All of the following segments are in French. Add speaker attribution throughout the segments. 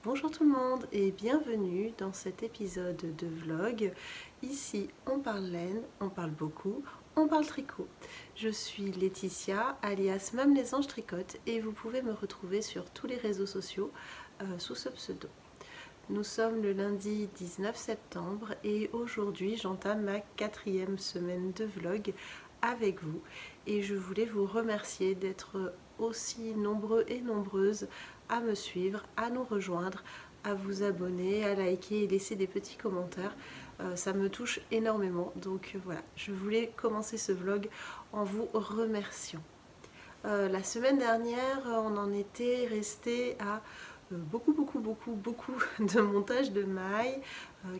Speaker 1: Bonjour tout le monde et bienvenue dans cet épisode de vlog. Ici on parle laine, on parle beaucoup, on parle tricot. Je suis Laetitia alias Mam les Anges Tricotent et vous pouvez me retrouver sur tous les réseaux sociaux sous ce pseudo. Nous sommes le lundi 19 septembre et aujourd'hui j'entame ma 4e semaine de vlog avec vous et je voulais vous remercier d'être aussi nombreux et nombreuses à me suivre, à nous rejoindre, à vous abonner, à liker et laisser des petits commentaires. Ça me touche énormément, donc voilà, je voulais commencer ce vlog en vous remerciant. La semaine dernière, on en était resté à beaucoup de montage de mailles,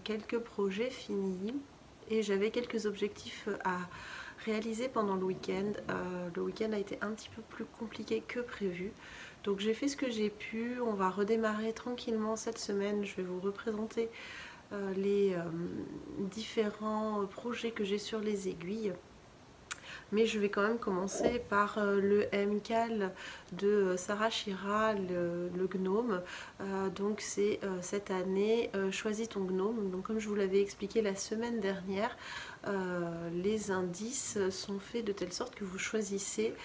Speaker 1: quelques projets finis et j'avais quelques objectifs à réaliser pendant le week-end. Le week-end a été un petit peu plus compliqué que prévu, donc j'ai fait ce que j'ai pu. On va redémarrer tranquillement cette semaine. Je vais vous représenter les différents projets que j'ai sur les aiguilles. Mais je vais quand même commencer par le MCAL de Sarah Chira, le gnome. Donc c'est cette année Choisis ton gnome. Donc comme je vous l'avais expliqué la semaine dernière, les indices sont faits de telle sorte que vous choisissez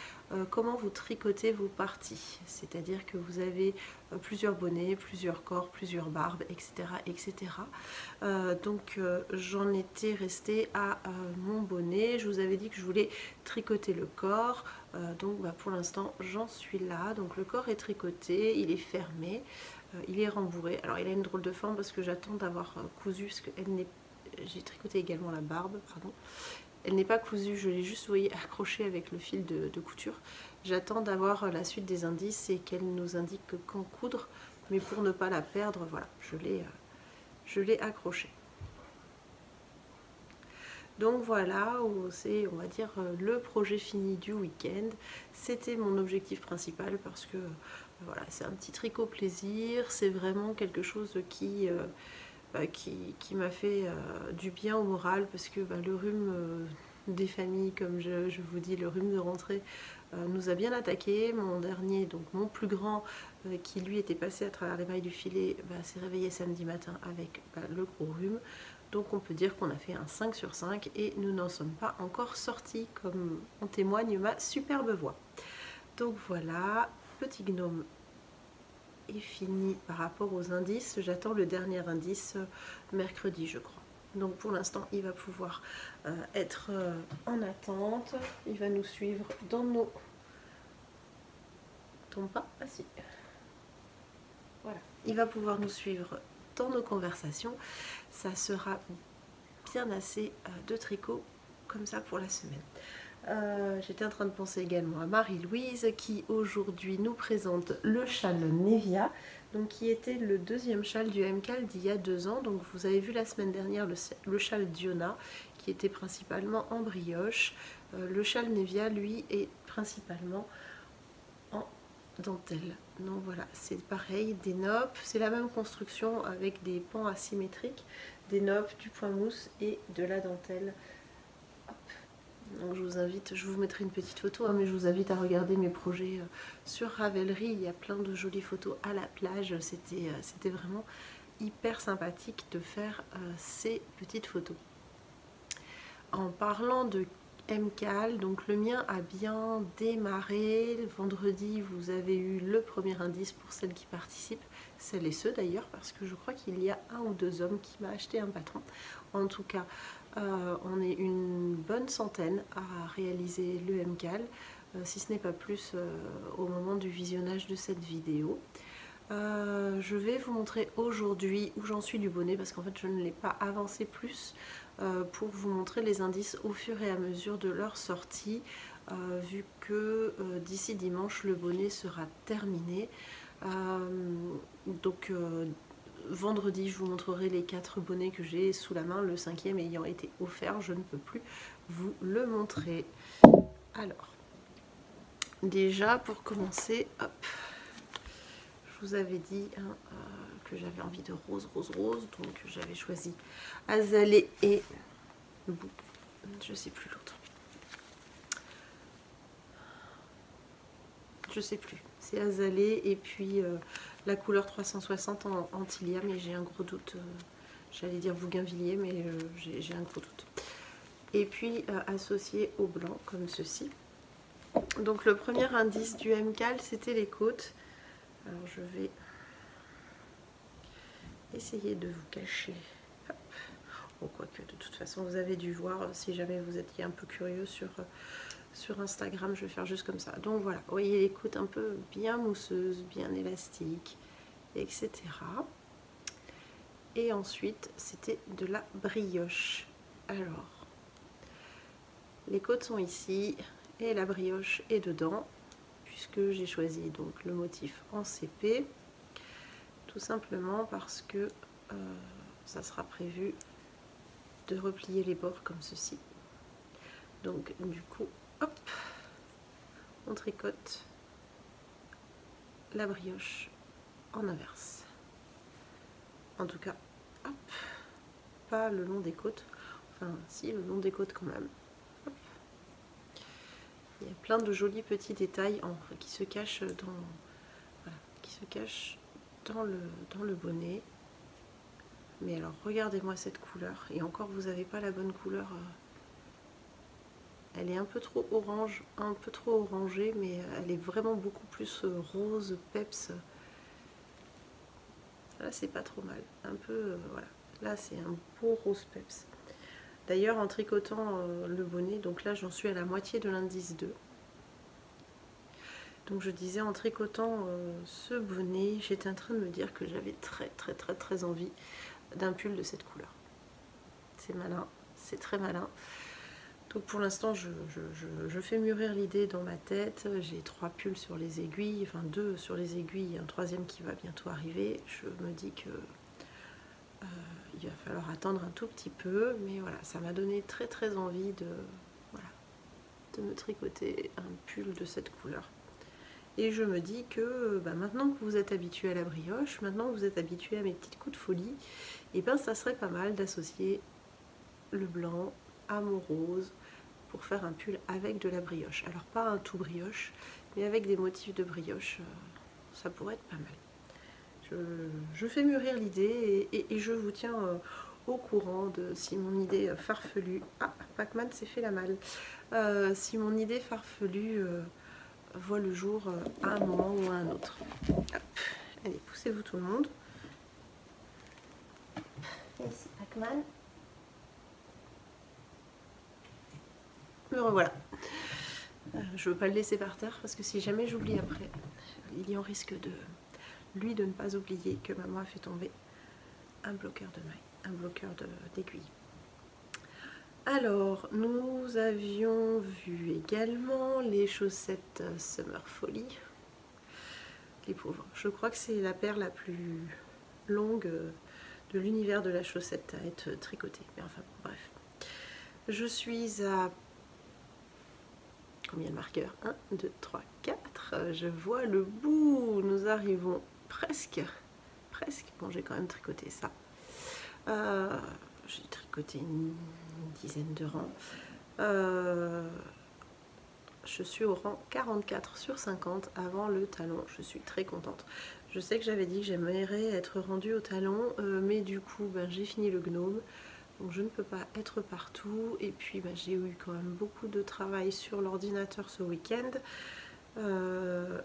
Speaker 1: comment vous tricotez vos parties. C'est-à-dire que vous avez plusieurs bonnets, plusieurs corps, plusieurs barbes, etc. etc. Donc j'en étais restée à mon bonnet. Je vous avais dit que je voulais tricoter le corps, donc pour l'instant j'en suis là. Donc le corps est tricoté, il est fermé, il est rembourré. Alors il a une drôle de forme parce que j'attends d'avoir cousu, parce que j'ai tricoté également la barbe, pardon. Elle n'est pas cousue, je l'ai juste, vous voyez, accrochée avec le fil de couture. J'attends d'avoir la suite des indices et qu'elle nous indique quand coudre, mais pour ne pas la perdre, voilà, je l'ai accrochée. Donc voilà, c'est, on va dire, le projet fini du week-end. C'était mon objectif principal parce que voilà, c'est un petit tricot plaisir. C'est vraiment quelque chose qui m'a fait du bien au moral parce que le rhume des familles, comme je vous dis, le rhume de rentrée nous a bien attaqué. Mon dernier, donc mon plus grand, qui lui était passé à travers les mailles du filet, s'est réveillé samedi matin avec le gros rhume. Donc on peut dire qu'on a fait un 5 sur 5 et nous n'en sommes pas encore sortis, comme en témoigne ma superbe voix. Donc voilà, petit gnome est fini par rapport aux indices. J'attends le dernier indice mercredi, je crois. Donc pour l'instant, il va pouvoir être en attente. Il va nous suivre dans nos... Tombe pas? Ah si. Voilà. Il va pouvoir nous suivre dans nos conversations. Ça sera bien assez de tricot comme ça pour la semaine. J'étais en train de penser également à Marie-Louise qui aujourd'hui nous présente le châle Nevia, donc qui était le deuxième châle du MCAL d'il y a 2 ans. Donc vous avez vu la semaine dernière le châle Diona qui était principalement en brioche. Le châle Nevia lui est principalement en dentelle. Donc voilà, c'est pareil, des noppes, c'est la même construction avec des pans asymétriques, des noppes, du point mousse et de la dentelle. Hop. Donc je vous invite, je vous mettrai une petite photo, mais je vous invite à regarder mes projets sur Ravelry. Il y a plein de jolies photos à la plage. C'était vraiment hyper sympathique de faire ces petites photos. En parlant de MCAL, donc le mien a bien démarré. Vendredi, vous avez eu le premier indice pour celles qui participent, celles et ceux d'ailleurs, parce que je crois qu'il y a 1 ou 2 hommes qui m'a acheté un patron. En tout cas, on est une bonne centaine à réaliser le MCAL, si ce n'est pas plus au moment du visionnage de cette vidéo. Je vais vous montrer aujourd'hui où j'en suis du bonnet parce qu'en fait je ne l'ai pas avancé plus pour vous montrer les indices au fur et à mesure de leur sortie, vu que d'ici dimanche le bonnet sera terminé. Donc vendredi je vous montrerai les 4 bonnets que j'ai sous la main, le 5e ayant été offert, je ne peux plus vous le montrer. Alors déjà pour commencer, hop, je vous avais dit que j'avais envie de rose, donc j'avais choisi Azalée et je sais plus l'autre. je sais plus. C'est azalée et puis la couleur 360 en tilia, mais j'ai un gros doute. J'allais dire bougainvillier, mais j'ai un gros doute. Et puis associé au blanc, comme ceci. Donc le premier indice du MCAL, c'était les côtes. Alors je vais essayer de vous cacher. Hop. Bon, quoique de toute façon vous avez dû voir, si jamais vous étiez un peu curieux sur Instagram, je vais faire juste comme ça. Donc voilà, vous voyez les côtes un peu bien mousseuses, bien élastiques, etc. Et ensuite, c'était de la brioche. Alors, les côtes sont ici et la brioche est dedans, puisque j'ai choisi donc le motif en CP, tout simplement parce que ça sera prévu de replier les bords comme ceci. Donc du coup, hop, on tricote la brioche en inverse. En tout cas, hop, pas le long des côtes, enfin si, le long des côtes quand même. Hop. Il y a plein de jolis petits détails qui se cachent dans le bonnet. Mais alors regardez-moi cette couleur, et encore vous n'avez pas la bonne couleur. Elle est un peu trop orange, un peu trop orangée, mais elle est vraiment beaucoup plus rose, peps. Là c'est pas trop mal, un peu voilà. Là c'est un beau rose peps. D'ailleurs en tricotant le bonnet, donc là j'en suis à la moitié de l'indice 2. Donc je disais en tricotant ce bonnet, j'étais en train de me dire que j'avais très envie d'un pull de cette couleur. C'est malin, c'est très malin. Donc pour l'instant je fais mûrir l'idée dans ma tête. J'ai 3 pulls sur les aiguilles, enfin 2 sur les aiguilles et un 3e qui va bientôt arriver. Je me dis que il va falloir attendre un tout petit peu, mais voilà, ça m'a donné très envie de me tricoter un pull de cette couleur. Et je me dis que maintenant que vous êtes habitué à la brioche, maintenant que vous êtes habitué à mes petits coups de folie, et ça serait pas mal d'associer le blanc à mon rose pour faire un pull avec de la brioche. Alors pas un tout brioche, mais avec des motifs de brioche, ça pourrait être pas mal. Je fais mûrir l'idée et je vous tiens au courant de si mon idée farfelue... Ah, Pac-Man s'est fait la malle. Si mon idée farfelue voit le jour à un moment ou à un autre. Hop. Allez, poussez-vous tout le monde. Ici, Pac-Man. Me revoilà. Je ne veux pas le laisser par terre parce que si jamais j'oublie après, il y en risque de ne pas oublier que maman a fait tomber un bloqueur de maille, un bloqueur d'aiguille. Alors, nous avions vu également les chaussettes Summer Folly. Les pauvres. Je crois que c'est la paire la plus longue de l'univers de la chaussette à être tricotée. Mais enfin, bref. Je suis à... Combien de marqueurs? 1, 2, 3, 4. Je vois le bout. Nous arrivons presque. Bon, j'ai quand même tricoté ça. J'ai tricoté une dizaine de rangs. Je suis au rang 44 sur 50 avant le talon. Je suis très contente. Je sais que j'avais dit que j'aimerais être rendue au talon, mais du coup, j'ai fini le gnome. Donc je ne peux pas être partout. Et puis j'ai eu quand même beaucoup de travail sur l'ordinateur ce week-end.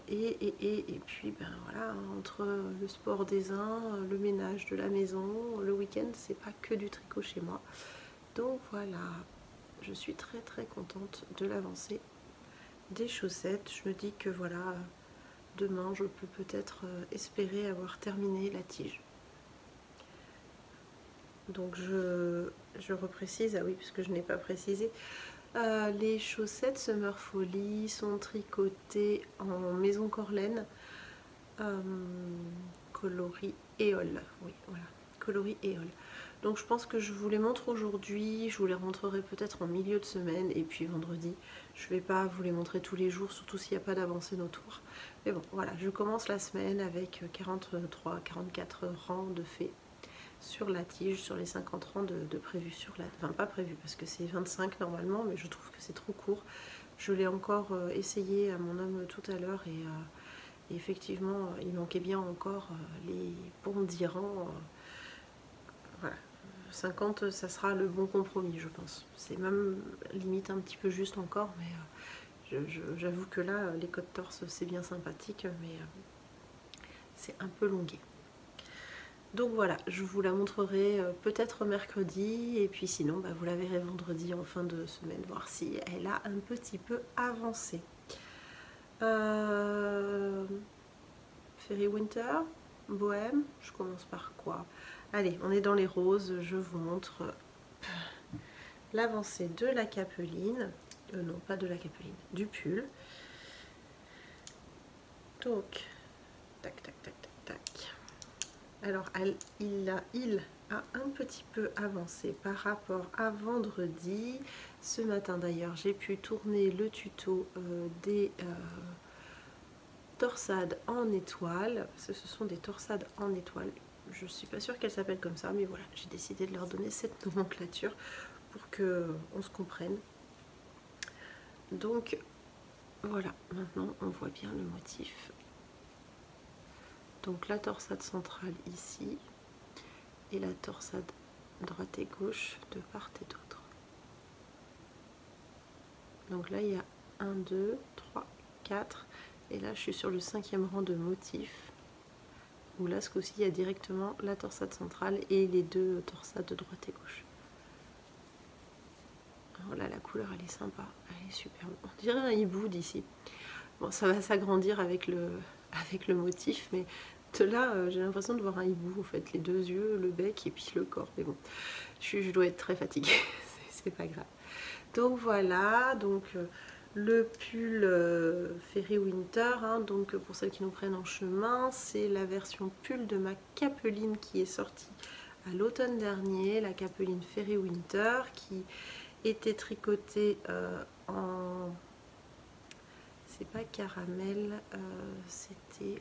Speaker 1: Et puis voilà, entre le sport des uns, le ménage de la maison, le week-end, c'est pas que du tricot chez moi. Donc voilà, je suis très contente de l'avancée des chaussettes. Je me dis que voilà, demain je peux peut-être espérer avoir terminé la tige. Donc je reprécise, ah oui, puisque je n'ai pas précisé, les chaussettes Summer Folly sont tricotées en maison Corlaine, coloris éole, oui voilà, coloris éole. Donc je pense que je vous les montre aujourd'hui, je vous les montrerai peut-être en milieu de semaine et puis vendredi. Je ne vais pas vous les montrer tous les jours, surtout s'il n'y a pas d'avancée autour. Mais bon, voilà, je commence la semaine avec 43-44 rangs de faits sur la tige, sur les 50 rangs de prévus sur la... Enfin pas prévu parce que c'est 25 normalement, mais je trouve que c'est trop court. Je l'ai encore essayé à mon homme tout à l'heure et effectivement il manquait bien encore les bons dirhams. Voilà. 50 ça sera le bon compromis je pense. C'est même limite un petit peu juste encore, mais j'avoue que là les côtes torse c'est bien sympathique, mais c'est un peu longué. Donc voilà, je vous la montrerai peut-être mercredi, et puis sinon vous la verrez vendredi en fin de semaine, voir si elle a un petit peu avancé. Fairy Winter, Bohème, je commence par quoi? Allez, on est dans les roses, je vous montre l'avancée de la capeline, non pas de la capeline, du pull. Donc, tac, tac, tac, tac, tac. Alors, il a un petit peu avancé par rapport à vendredi. Ce matin d'ailleurs, j'ai pu tourner le tuto des torsades en étoiles. Ce sont des torsades en étoiles. Je ne suis pas sûre qu'elles s'appellent comme ça, mais voilà, j'ai décidé de leur donner cette nomenclature pour qu'on se comprenne. Donc, voilà, maintenant on voit bien le motif. Donc la torsade centrale ici et la torsade droite et gauche de part et d'autre. Donc là il y a 1, 2, 3, 4 et là je suis sur le 5e rang de motifs où là ce coup-ci il y a directement la torsade centrale et les deux torsades de droite et gauche. Alors là la couleur elle est sympa, elle est superbe. On dirait un hibou d'ici. Bon ça va s'agrandir avec le motif, mais de là j'ai l'impression de voir un hibou en fait, les deux yeux, le bec et puis le corps, mais bon je dois être très fatiguée, c'est pas grave. Donc voilà, donc le pull Fairy Winter, hein, donc pour celles qui nous prennent en chemin, c'est la version pull de ma capeline qui est sortie à l'automne dernier, la capeline Fairy Winter qui était tricotée en... c'est pas caramel, c'était...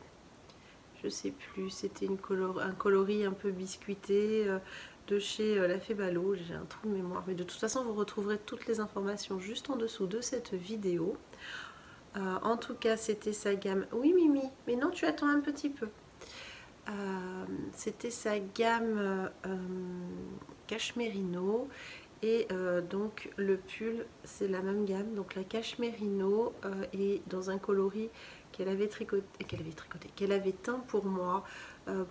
Speaker 1: je sais plus, c'était un coloris un peu biscuité de chez La Fée Ballot. J'ai un trou de mémoire, mais de toute façon vous retrouverez toutes les informations juste en dessous de cette vidéo. En tout cas c'était sa gamme, oui Mimi, mais non tu attends un petit peu. C'était sa gamme Cashmerino et donc le pull c'est la même gamme, donc la Cashmerino est dans un coloris qu'elle avait teint pour moi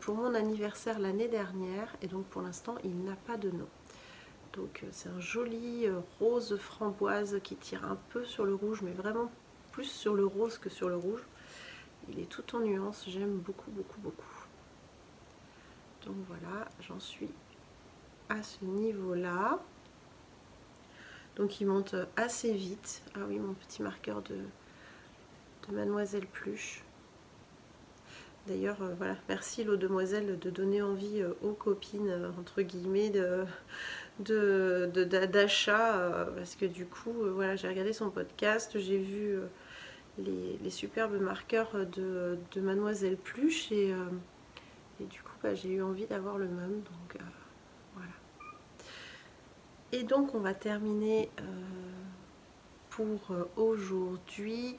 Speaker 1: pour mon anniversaire l'année dernière, et donc pour l'instant il n'a pas de nom. Donc c'est un joli rose framboise qui tire un peu sur le rouge, mais vraiment plus sur le rose que sur le rouge. Il est tout en nuances, j'aime beaucoup beaucoup beaucoup. Donc voilà, j'en suis à ce niveau là. Donc il monte assez vite. Ah oui, mon petit marqueur de Mademoiselle Pluche. D'ailleurs, voilà, merci l'eau demoiselle de donner envie aux copines, entre guillemets, d'achat, parce que du coup, voilà, j'ai regardé son podcast, j'ai vu les superbes marqueurs de Mademoiselle Pluche, et du coup, j'ai eu envie d'avoir le même, donc voilà. Et donc, on va terminer pour aujourd'hui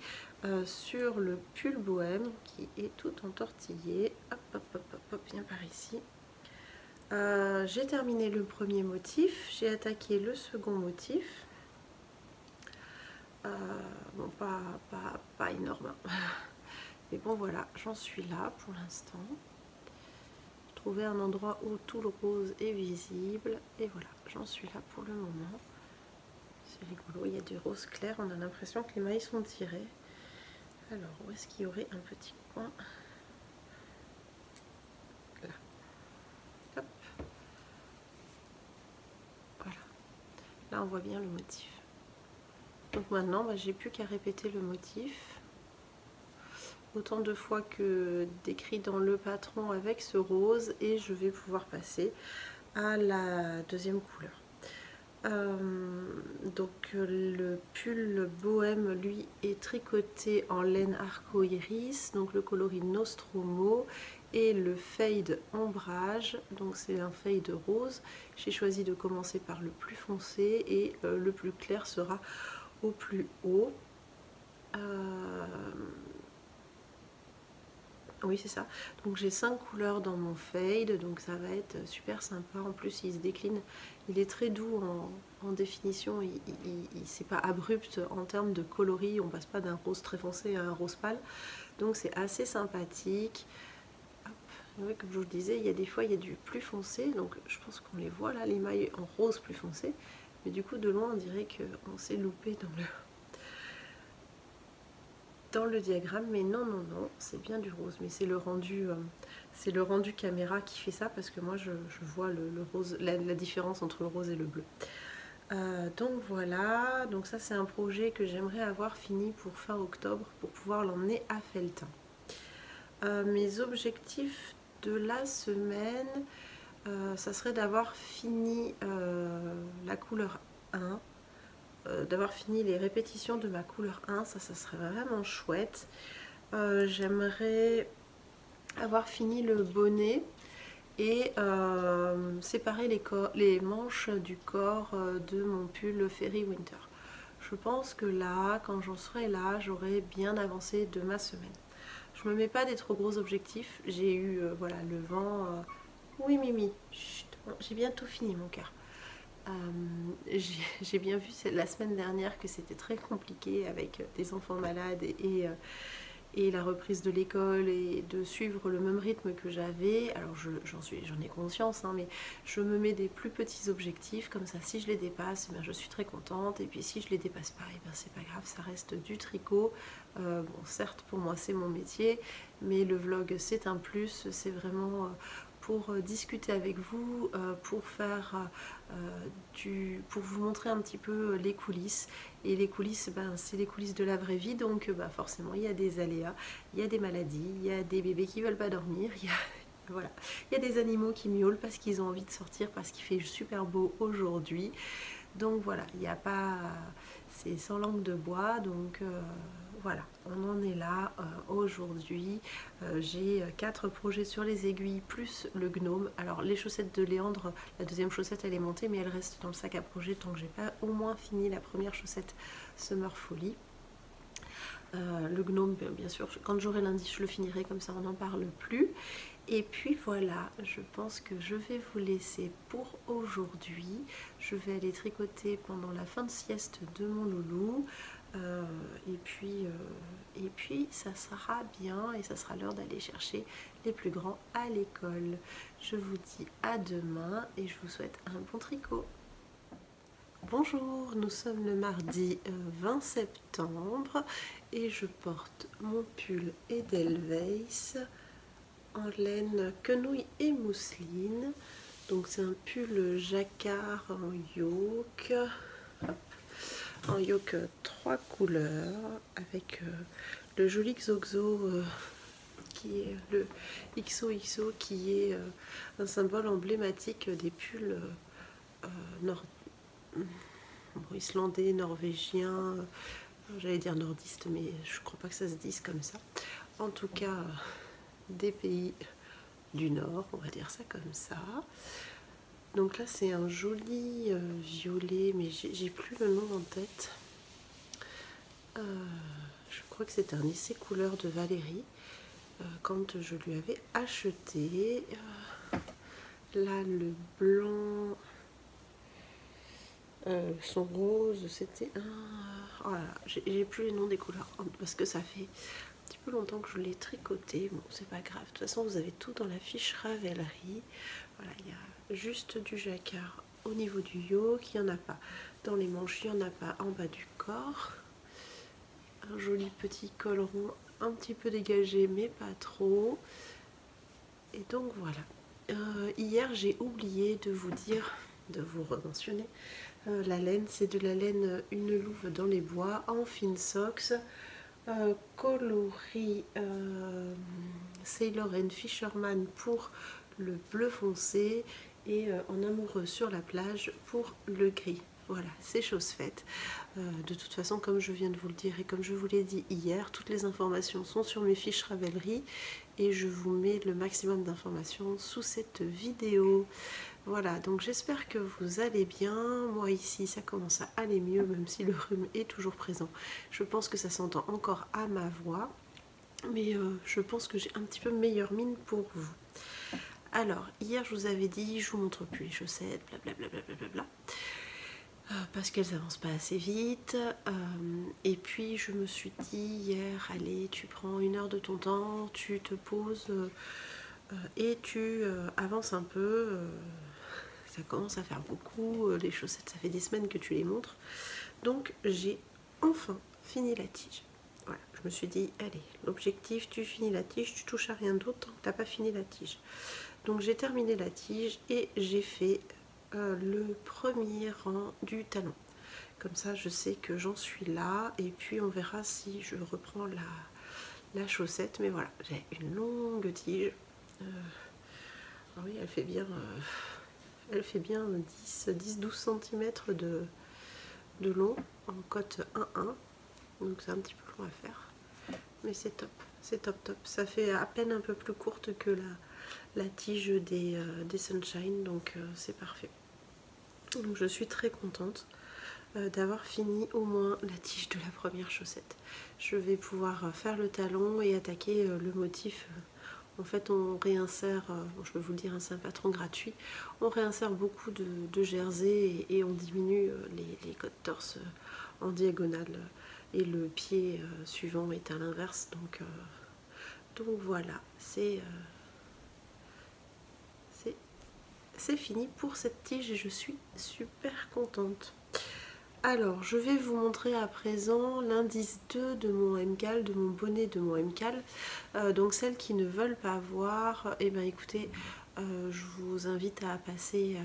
Speaker 1: sur le pull bohème qui est tout entortillé. Hop, hop, hop, hop, hop, viens par ici. J'ai terminé le premier motif, j'ai attaqué le second motif. Bon, pas énorme, hein. Mais bon, voilà, j'en suis là pour l'instant. Trouver un endroit où tout le rose est visible, et voilà, j'en suis là pour le moment. C'est rigolo, il y a du rose clair, on a l'impression que les mailles sont tirées. Alors, où est-ce qu'il y aurait un petit coin? Là. Hop. Voilà. Là, on voit bien le motif. Donc maintenant, j'ai plus qu'à répéter le motif autant de fois que décrit dans le patron avec ce rose, et je vais pouvoir passer à la deuxième couleur. Donc le pull bohème lui est tricoté en laine arco-iris, donc le coloris Nostromo, et le fade ombrage, donc c'est un fade rose. J'ai choisi de commencer par le plus foncé et le plus clair sera au plus haut. Oui, c'est ça. Donc j'ai 5 couleurs dans mon fade, donc ça va être super sympa. En plus, il se décline, il est très doux en définition, c'est pas abrupt en termes de coloris, on passe pas d'un rose très foncé à un rose pâle, donc c'est assez sympathique. Hop. Oui, comme je vous le disais, il y a des fois il y a du plus foncé, donc je pense qu'on les voit là, les mailles en rose plus foncé, mais du coup de loin on dirait qu'on s'est loupé dans le diagramme, mais non, c'est bien du rose, mais c'est le rendu caméra qui fait ça, parce que moi je vois le rose, la différence entre le rose et le bleu. Donc voilà, donc ça c'est un projet que j'aimerais avoir fini pour fin octobre pour pouvoir l'emmener à Felletin. Mes objectifs de la semaine, ça serait d'avoir fini la couleur 1, d'avoir fini les répétitions de ma couleur 1, ça serait vraiment chouette. J'aimerais avoir fini le bonnet et séparer les manches du corps de mon pull Fairy Winter. Je pense que là, quand j'en serai là, j'aurai bien avancé de ma semaine. Je me mets pas des trop gros objectifs. J'ai eu voilà, le vent. Oui, Mimi, j'ai bientôt fini mon cœur. J'ai bien vu la semaine dernière que c'était très compliqué avec des enfants malades et la reprise de l'école et de suivre le même rythme que j'avais. Alors j'en ai conscience, hein, mais je me mets des plus petits objectifs, comme ça si je les dépasse, eh bien, je suis très contente, et puis si je les dépasse pas, eh bien, c'est pas grave, ça reste du tricot. Bon, certes pour moi c'est mon métier, mais le vlog c'est un plus, c'est vraiment pour discuter avec vous, pour faire pour vous montrer un petit peu les coulisses. Et les coulisses, ben, c'est les coulisses de la vraie vie, donc forcément il y a des aléas, il y a des maladies, il y a des bébés qui veulent pas dormir, voilà, il y a des animaux qui miaulent parce qu'ils ont envie de sortir, parce qu'il fait super beau aujourd'hui. Donc voilà, il n'y a pas... c'est sans langue de bois, donc voilà, on en est là aujourd'hui. J'ai 4 projets sur les aiguilles, plus le gnome. Alors les chaussettes de Léandre, la deuxième chaussette elle est montée, mais elle reste dans le sac à projet tant que j'ai pas au moins fini la première chaussette Summer Folly. Le gnome, bien sûr, quand j'aurai l'indice, je le finirai, comme ça on n'en parle plus. Et puis voilà, je pense que je vais vous laisser pour aujourd'hui. Je vais aller tricoter pendant la fin de sieste de mon loulou. Et puis ça sera bien, et ça sera l'heure d'aller chercher les plus grands à l'école. Je vous dis à demain et je vous souhaite un bon tricot. Bonjour, nous sommes le mardi 20 septembre et je porte mon pull Edelweiss en laine quenouille et mousseline. Donc c'est un pull jacquard en yoke. Hop. En yoke 3 couleurs avec le joli Xoxo qui est le XOXO, qui est un symbole emblématique des pulls islandais, norvégiens, j'allais dire nordistes, mais je crois pas que ça se dise comme ça. En tout cas, des pays du Nord, on va dire ça comme ça. Donc là, c'est un joli violet, mais j'ai plus le nom en tête. Je crois que c'est un essai couleur de Valérie quand je lui avais acheté. Là, le blanc, son rose, c'était un... Oh là là, j'ai plus les noms des couleurs parce que ça fait un petit peu longtemps que je l'ai tricoté. Bon, c'est pas grave. De toute façon, vous avez tout dans la fiche Ravelry. Voilà, il y a juste du jacquard au niveau du yoke, il n'y en a pas dans les manches, il n'y en a pas en bas du corps. Un joli petit col rond, un petit peu dégagé, mais pas trop. Et donc voilà. Hier, j'ai oublié de vous dire, de vous mentionner, la laine, c'est de la laine Une Louve dans les bois en fine sox, coloris Sailor and Fisherman pour le bleu foncé et en amoureux sur la plage pour le gris. Voilà, c'est chose faite. De toute façon, comme je viens de vous le dire et comme je vous l'ai dit hier, toutes les informations sont sur mes fiches Ravelry et je vous mets le maximum d'informations sous cette vidéo. Voilà, donc j'espère que vous allez bien. Moi ici, ça commence à aller mieux, même si le rhume est toujours présent. Je pense que ça s'entend encore à ma voix, mais je pense que j'ai un petit peu meilleure mine pour vous. Alors, hier je vous avais dit, je vous montre plus les chaussettes, blablabla, parce qu'elles n'avancent pas assez vite. Et puis je me suis dit hier, allez, tu prends 1 heure de ton temps, tu te poses et tu avances un peu. Ça commence à faire beaucoup, les chaussettes, ça fait des semaines que tu les montres. Donc j'ai enfin fini la tige. Voilà, je me suis dit, allez, l'objectif, tu finis la tige, tu touches à rien d'autre tant que tu n'as pas fini la tige. Donc j'ai terminé la tige et j'ai fait le premier rang du talon. Comme ça, je sais que j'en suis là et puis on verra si je reprends la chaussette. Mais voilà, j'ai une longue tige. Oui, elle fait bien 10-12 cm de long en cote 1-1. Donc c'est un petit peu long à faire. Mais c'est top, c'est top top. Ça fait à peine un peu plus courte que la tige des Sunshine, donc c'est parfait. Donc je suis très contente d'avoir fini au moins la tige de la première chaussette. Je vais pouvoir faire le talon et attaquer le motif. En fait, on réinsère, je peux vous le dire, c'est un patron gratuit, on réinsère beaucoup de jersey et on diminue les côtes torse en diagonale et le pied suivant est à l'inverse. Donc voilà, c'est fini pour cette tige et je suis super contente. Alors, je vais vous montrer à présent l'indice 2 de mon MCAL, de mon bonnet de mon MCAL. Donc celles qui ne veulent pas voir, eh bien écoutez, je vous invite à passer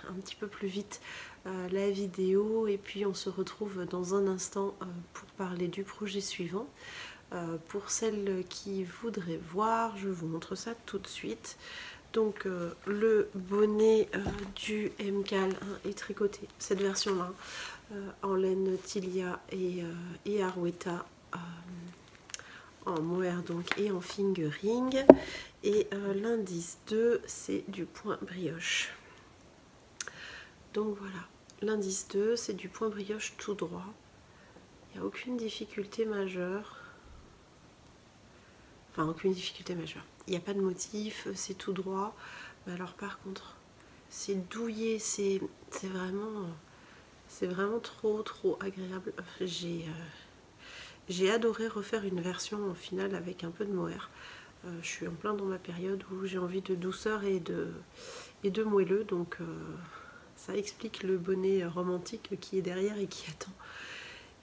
Speaker 1: un petit peu plus vite la vidéo et puis on se retrouve dans un instant pour parler du projet suivant. Pour celles qui voudraient voir, je vous montre ça tout de suite. Donc le bonnet du MCAL est tricoté, cette version-là, en laine Tilia et Arwetta, en mohair donc et en fingering. Et l'indice 2, c'est du point brioche. Donc voilà, l'indice 2, c'est du point brioche tout droit. Il n'y a aucune difficulté majeure. Enfin, aucune difficulté majeure. Il n'y a pas de motif, c'est tout droit. Mais alors par contre, c'est douillet, c'est vraiment trop agréable. J'ai adoré refaire une version en finale avec un peu de mohair. Je suis en plein dans ma période où j'ai envie de douceur et de moelleux, donc ça explique le bonnet romantique qui est derrière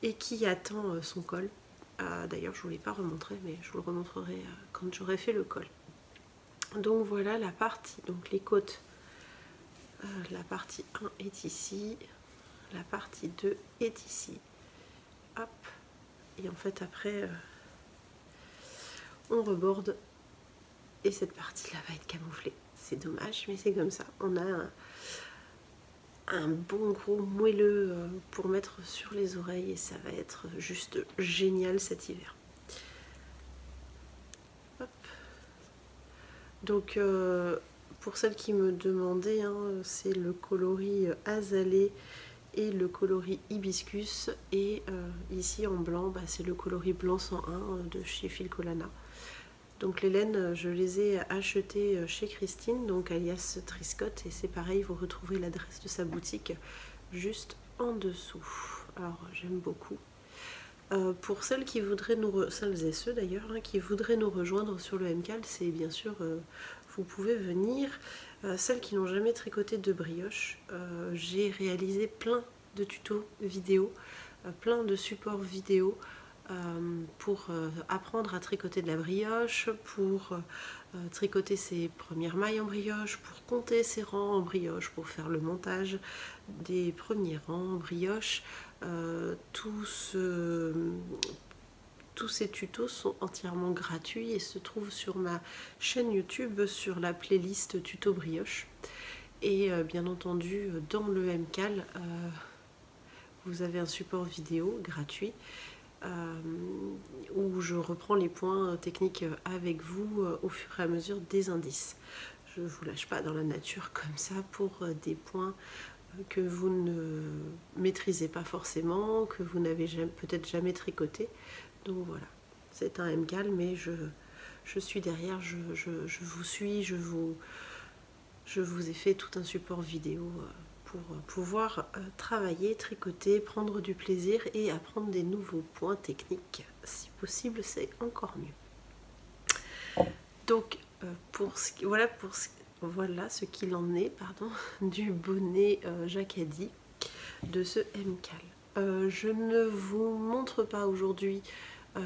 Speaker 1: et qui attend son col. D'ailleurs, je ne vous l'ai pas remontré, mais je vous le remontrerai quand j'aurai fait le col. Donc voilà la partie, donc les côtes, la partie 1 est ici, la partie 2 est ici. Hop, et en fait après, on reborde et cette partie-là va être camouflée. C'est dommage, mais c'est comme ça. On a un bon gros moelleux pour mettre sur les oreilles et ça va être juste génial cet hiver. Hop. Donc pour celles qui me demandaient, c'est le coloris azalée et le coloris hibiscus, et ici en blanc c'est le coloris blanc 101 de chez Filcolana. Donc les laines, je les ai achetées chez Christine, donc alias Triscott, et c'est pareil, vous retrouvez l'adresse de sa boutique juste en dessous. Alors j'aime beaucoup. Pour celles qui voudraient celles et ceux d'ailleurs, qui voudraient nous rejoindre sur le MCAL, c'est bien sûr, vous pouvez venir. Celles qui n'ont jamais tricoté de brioche, j'ai réalisé plein de tutos vidéo, plein de supports vidéo pour apprendre à tricoter de la brioche, pour tricoter ses premières mailles en brioche, pour compter ses rangs en brioche, pour faire le montage des premiers rangs en brioche. Tous ces tutos sont entièrement gratuits et se trouvent sur ma chaîne YouTube sur la playlist tuto brioche. Et bien entendu, dans le MCAL, vous avez un support vidéo gratuit où je reprends les points techniques avec vous au fur et à mesure des indices. je ne vous lâche pas dans la nature comme ça pour des points que vous ne maîtrisez pas forcément, que vous n'avez peut-être jamais tricoté. Donc voilà, c'est un MCAL, mais je suis derrière, je vous suis, je vous ai fait tout un support vidéo pour pouvoir travailler, tricoter, prendre du plaisir et apprendre des nouveaux points techniques. Si possible, c'est encore mieux. Donc voilà ce qu'il en est, pardon, du bonnet Jacadi de ce MCAL. Je ne vous montre pas aujourd'hui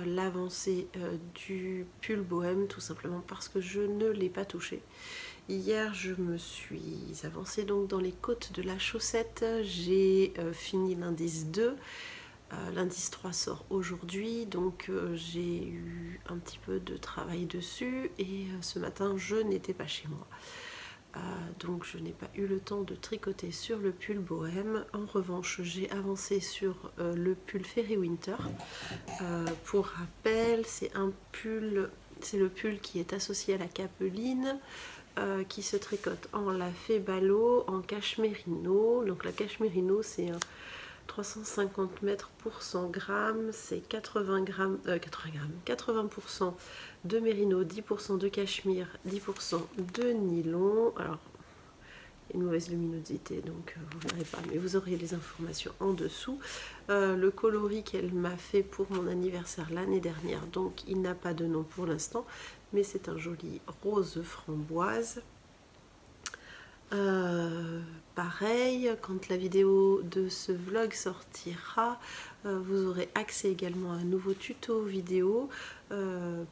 Speaker 1: l'avancée du pull bohème, tout simplement parce que je ne l'ai pas touché. Hier, je me suis avancée donc dans les côtes de la chaussette. J'ai fini l'indice 2. L'indice 3 sort aujourd'hui, donc j'ai eu un petit peu de travail dessus et ce matin, je n'étais pas chez moi. Donc je n'ai pas eu le temps de tricoter sur le pull bohème. En revanche, j'ai avancé sur le pull Fairy Winter. Pour rappel, c'est le pull qui est associé à la capeline, qui se tricote en lafet ballot, en cachemérino. Donc la cachemérino, c'est un 350 mètres pour 100 grammes, c'est 80% de mérino, 10% de cachemire, 10% de nylon. Alors, il y a une mauvaise luminosité, donc vous ne verrez pas, mais vous aurez les informations en dessous. Le coloris qu'elle m'a fait pour mon anniversaire l'année dernière, donc il n'a pas de nom pour l'instant, mais c'est un joli rose framboise. Pareil, quand la vidéo de ce vlog sortira, vous aurez accès également à un nouveau tuto vidéo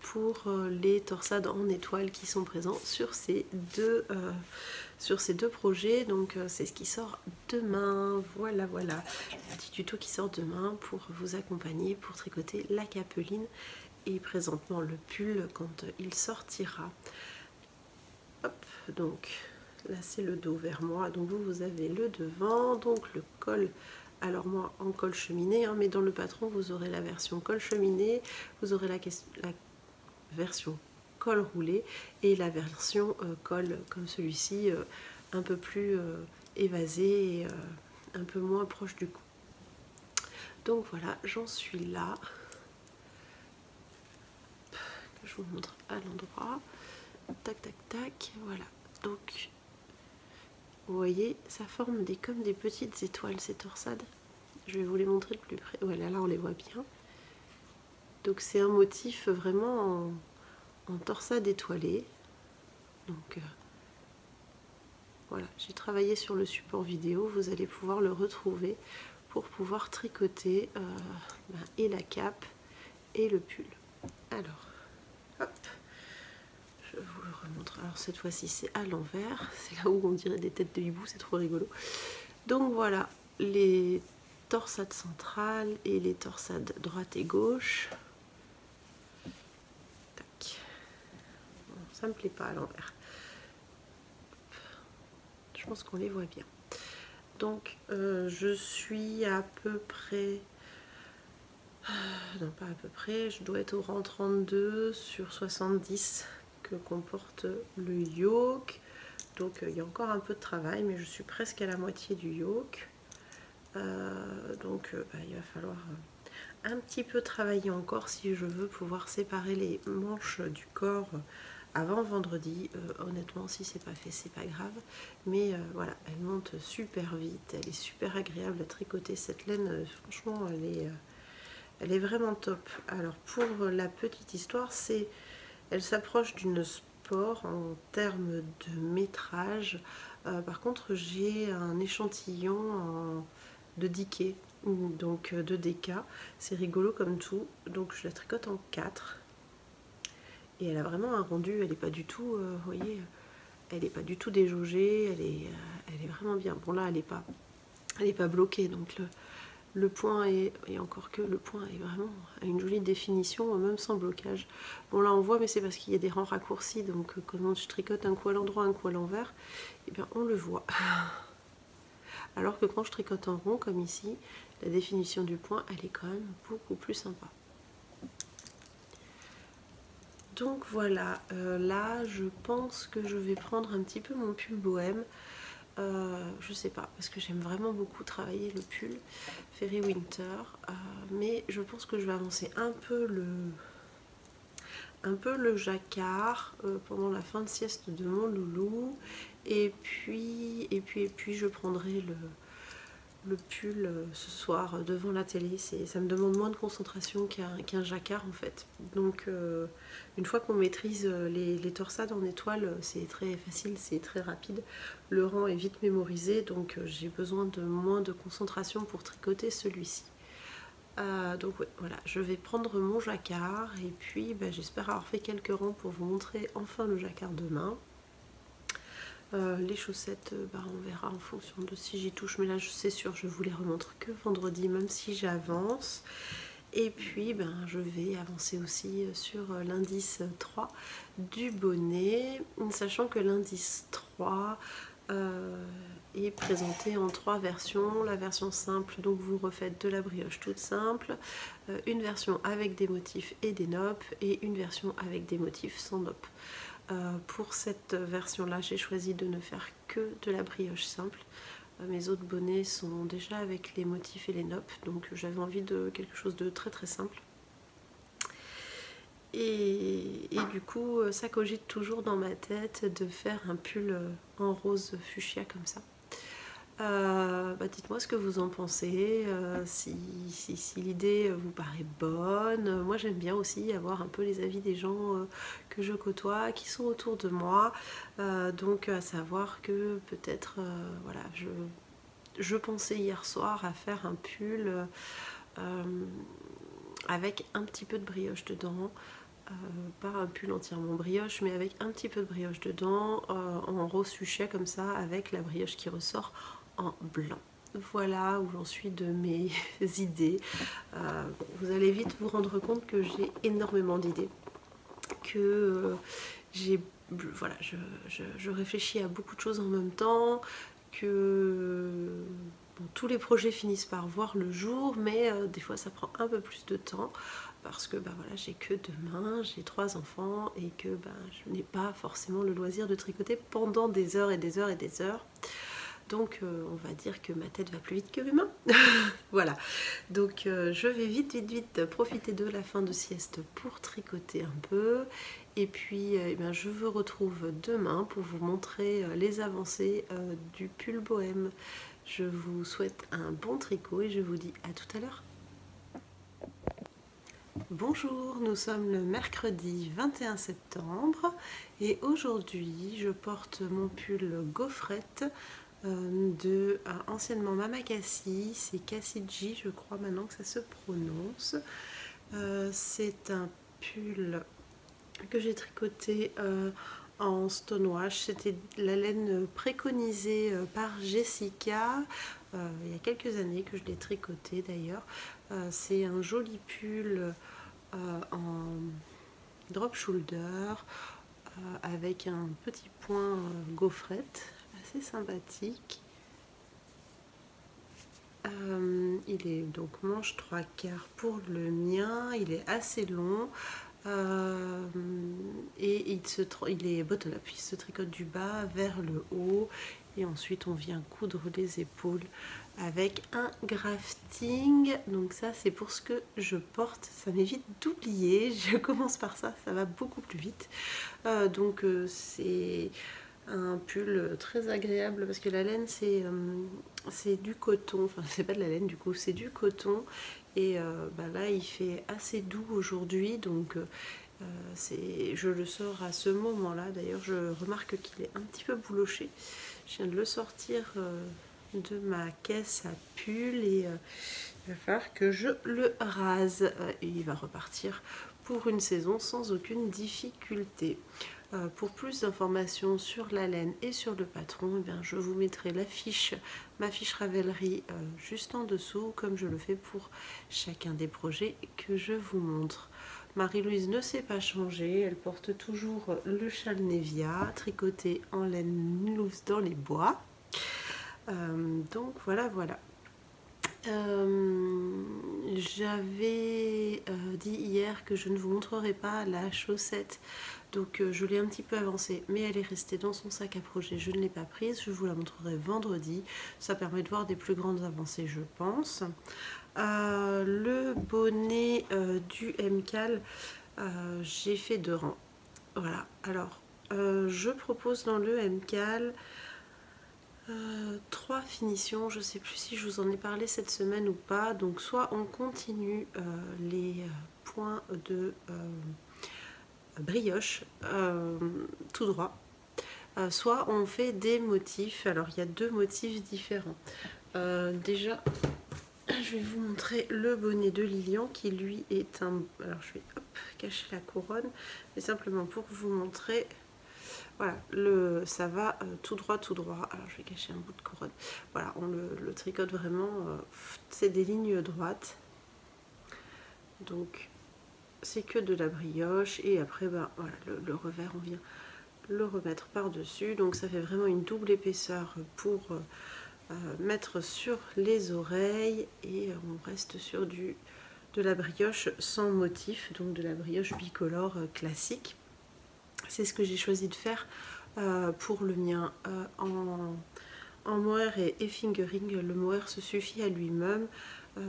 Speaker 1: pour les torsades en étoiles qui sont présents sur ces deux projets. Donc c'est ce qui sort demain. Voilà, petit tuto qui sort demain pour vous accompagner pour tricoter la capeline et présentement le pull quand il sortira. Hop, donc là c'est le dos vers moi, donc vous avez le devant, donc le col, alors moi en col cheminé, hein, mais dans le patron vous aurez la version col cheminé, vous aurez la version col roulé et la version col comme celui-ci, un peu plus évasé et un peu moins proche du cou. Donc voilà, j'en suis là, que je vous montre à l'endroit, tac tac tac, voilà, donc vous voyez, ça forme comme des petites étoiles ces torsades. Je vais vous les montrer de plus près. Voilà, là on les voit bien. Donc c'est un motif vraiment en torsade étoilée. Donc voilà, j'ai travaillé sur le support vidéo. Vous allez pouvoir le retrouver pour pouvoir tricoter et la cape et le pull. Alors, hop. Je vous le remontre. Alors cette fois-ci c'est à l'envers. C'est là où on dirait des têtes de hibou, c'est trop rigolo. Donc voilà les torsades centrales et les torsades droite et gauche. Tac. Bon, ça me plaît pas à l'envers. Je pense qu'on les voit bien. Donc je suis à peu près... non pas à peu près, je dois être au rang 32 sur 70 que comporte le yoke. Donc il y a encore un peu de travail, mais je suis presque à la moitié du yoke. Donc il va falloir un petit peu travailler encore si je veux pouvoir séparer les manches du corps avant vendredi. Honnêtement, si c'est pas fait, c'est pas grave. Mais voilà, elle monte super vite, elle est super agréable à tricoter. Cette laine, franchement, elle est vraiment top. Alors pour la petite histoire, elle s'approche d'une sport en termes de métrage. Par contre, j'ai un échantillon de Diké, donc de DK. C'est rigolo comme tout. Donc je la tricote en 4. Et elle a vraiment un rendu, elle n'est pas du tout, vous voyez, elle n'est pas du tout déjaugée, elle est vraiment bien. Bon là, elle est pas bloquée, donc le point est, et encore que le point est vraiment à une jolie définition, même sans blocage. Bon là on voit, mais c'est parce qu'il y a des rangs raccourcis, donc quand je tricote un coup à l'endroit, un coup à l'envers, et bien on le voit. Alors que quand je tricote en rond, comme ici, la définition du point, elle est quand même beaucoup plus sympa. Donc voilà, là je pense que je vais prendre un petit peu mon pull bohème. Je sais pas, parce que j'aime vraiment beaucoup travailler le pull Fairy Winter, mais je pense que je vais avancer un peu le jacquard pendant la fin de sieste de mon loulou, et puis je prendrai le pull ce soir devant la télé. Ça me demande moins de concentration qu'un jacquard en fait. Donc une fois qu'on maîtrise les torsades en étoile, c'est très facile, c'est très rapide. Le rang est vite mémorisé, donc j'ai besoin de moins de concentration pour tricoter celui-ci. Donc ouais, voilà, je vais prendre mon jacquard et puis j'espère avoir fait quelques rangs pour vous montrer enfin le jacquard demain. Les chaussettes, on verra en fonction de si j'y touche, mais là c'est sûr je vous les remontre que vendredi, même si j'avance. Et puis je vais avancer aussi sur l'indice 3 du bonnet, sachant que l'indice 3 est présenté en 3 versions. La version simple, donc vous refaites de la brioche toute simple, une version avec des motifs et des noppes, et une version avec des motifs sans noppes. Pour cette version là, j'ai choisi de ne faire que de la brioche simple. Mes autres bonnets sont déjà avec les motifs et les noppes, donc j'avais envie de quelque chose de très très simple. Et du coup, ça cogite toujours dans ma tête de faire un pull en rose fuchsia comme ça. Dites-moi ce que vous en pensez, si l'idée vous paraît bonne. Moi j'aime bien aussi avoir un peu les avis des gens que je côtoie, qui sont autour de moi. Donc à savoir que peut-être, voilà, je pensais hier soir à faire un pull avec un petit peu de brioche dedans. Pas un pull entièrement brioche, mais avec un petit peu de brioche dedans, en rose fuchsia comme ça, avec la brioche qui ressort en blanc. Voilà où j'en suis de mes idées. Vous allez vite vous rendre compte que j'ai énormément d'idées, que voilà, je réfléchis à beaucoup de choses en même temps, que tous les projets finissent par voir le jour, mais des fois ça prend un peu plus de temps parce que voilà, j'ai que demain, j'ai 3 enfants et que je n'ai pas forcément le loisir de tricoter pendant des heures et des heures et des heures. Donc on va dire que ma tête va plus vite que mes mains. Voilà, donc je vais vite profiter de la fin de sieste pour tricoter un peu. Et puis je vous retrouve demain pour vous montrer les avancées du pull bohème. Je vous souhaite un bon tricot et je vous dis à tout à l'heure. Bonjour, nous sommes le mercredi 21 septembre et aujourd'hui je porte mon pull gaufrette de anciennement Mama Cassie, c'est Cassie je crois maintenant que ça se prononce. C'est un pull que j'ai tricoté en stonewash. C'était la laine préconisée par Jessica il y a quelques années que je l'ai tricoté d'ailleurs. C'est un joli pull en drop shoulder avec un petit point gaufrette assez sympathique. Il est donc manche 3/4 pour le mien, il est assez long et il est button up, il se tricote du bas vers le haut et ensuite on vient coudre les épaules avec un grafting. Donc ça c'est pour ce que je porte, ça m'évite d'oublier, je commence par ça, ça va beaucoup plus vite. Donc c'est un pull très agréable parce que la laine c'est du coton, enfin c'est pas de la laine du coup, c'est du coton et là il fait assez doux aujourd'hui, donc je le sors à ce moment là. D'ailleurs je remarque qu'il est un petit peu bouloché, je viens de le sortir de ma caisse à pull et il va falloir que je le rase et il va repartir pour une saison sans aucune difficulté. Pour plus d'informations sur la laine et sur le patron, je vous mettrai ma fiche Ravelry juste en dessous, comme je le fais pour chacun des projets que je vous montre. Marie-Louise ne s'est pas changée, elle porte toujours le châle Nevia, tricoté en laine loose dans les bois. Donc voilà. J'avais dit hier que je ne vous montrerai pas la chaussette, donc je l'ai un petit peu avancée, mais elle est restée dans son sac à projet, je ne l'ai pas prise, je vous la montrerai vendredi, ça permet de voir des plus grandes avancées je pense. Le bonnet du MCAL, j'ai fait 2 rangs, voilà. Alors je propose dans le MCAL 3 finitions, je sais plus si je vous en ai parlé cette semaine ou pas, donc soit on continue les points de brioche tout droit, soit on fait des motifs. Alors il y a 2 motifs différents. Déjà je vais vous montrer le bonnet de Lilian qui lui est un... Alors je vais cacher la couronne, mais simplement pour vous montrer. Voilà, ça va tout droit, tout droit. Alors je vais cacher un bout de couronne. Voilà, on le tricote vraiment, c'est des lignes droites. Donc c'est que de la brioche. Et après, ben, voilà, le revers, on vient le remettre par-dessus. Donc ça fait vraiment une double épaisseur pour mettre sur les oreilles. Et on reste sur de la brioche sans motif, donc de la brioche bicolore classique. C'est ce que j'ai choisi de faire pour le mien en mohair et fingering. Le mohair se suffit à lui-même.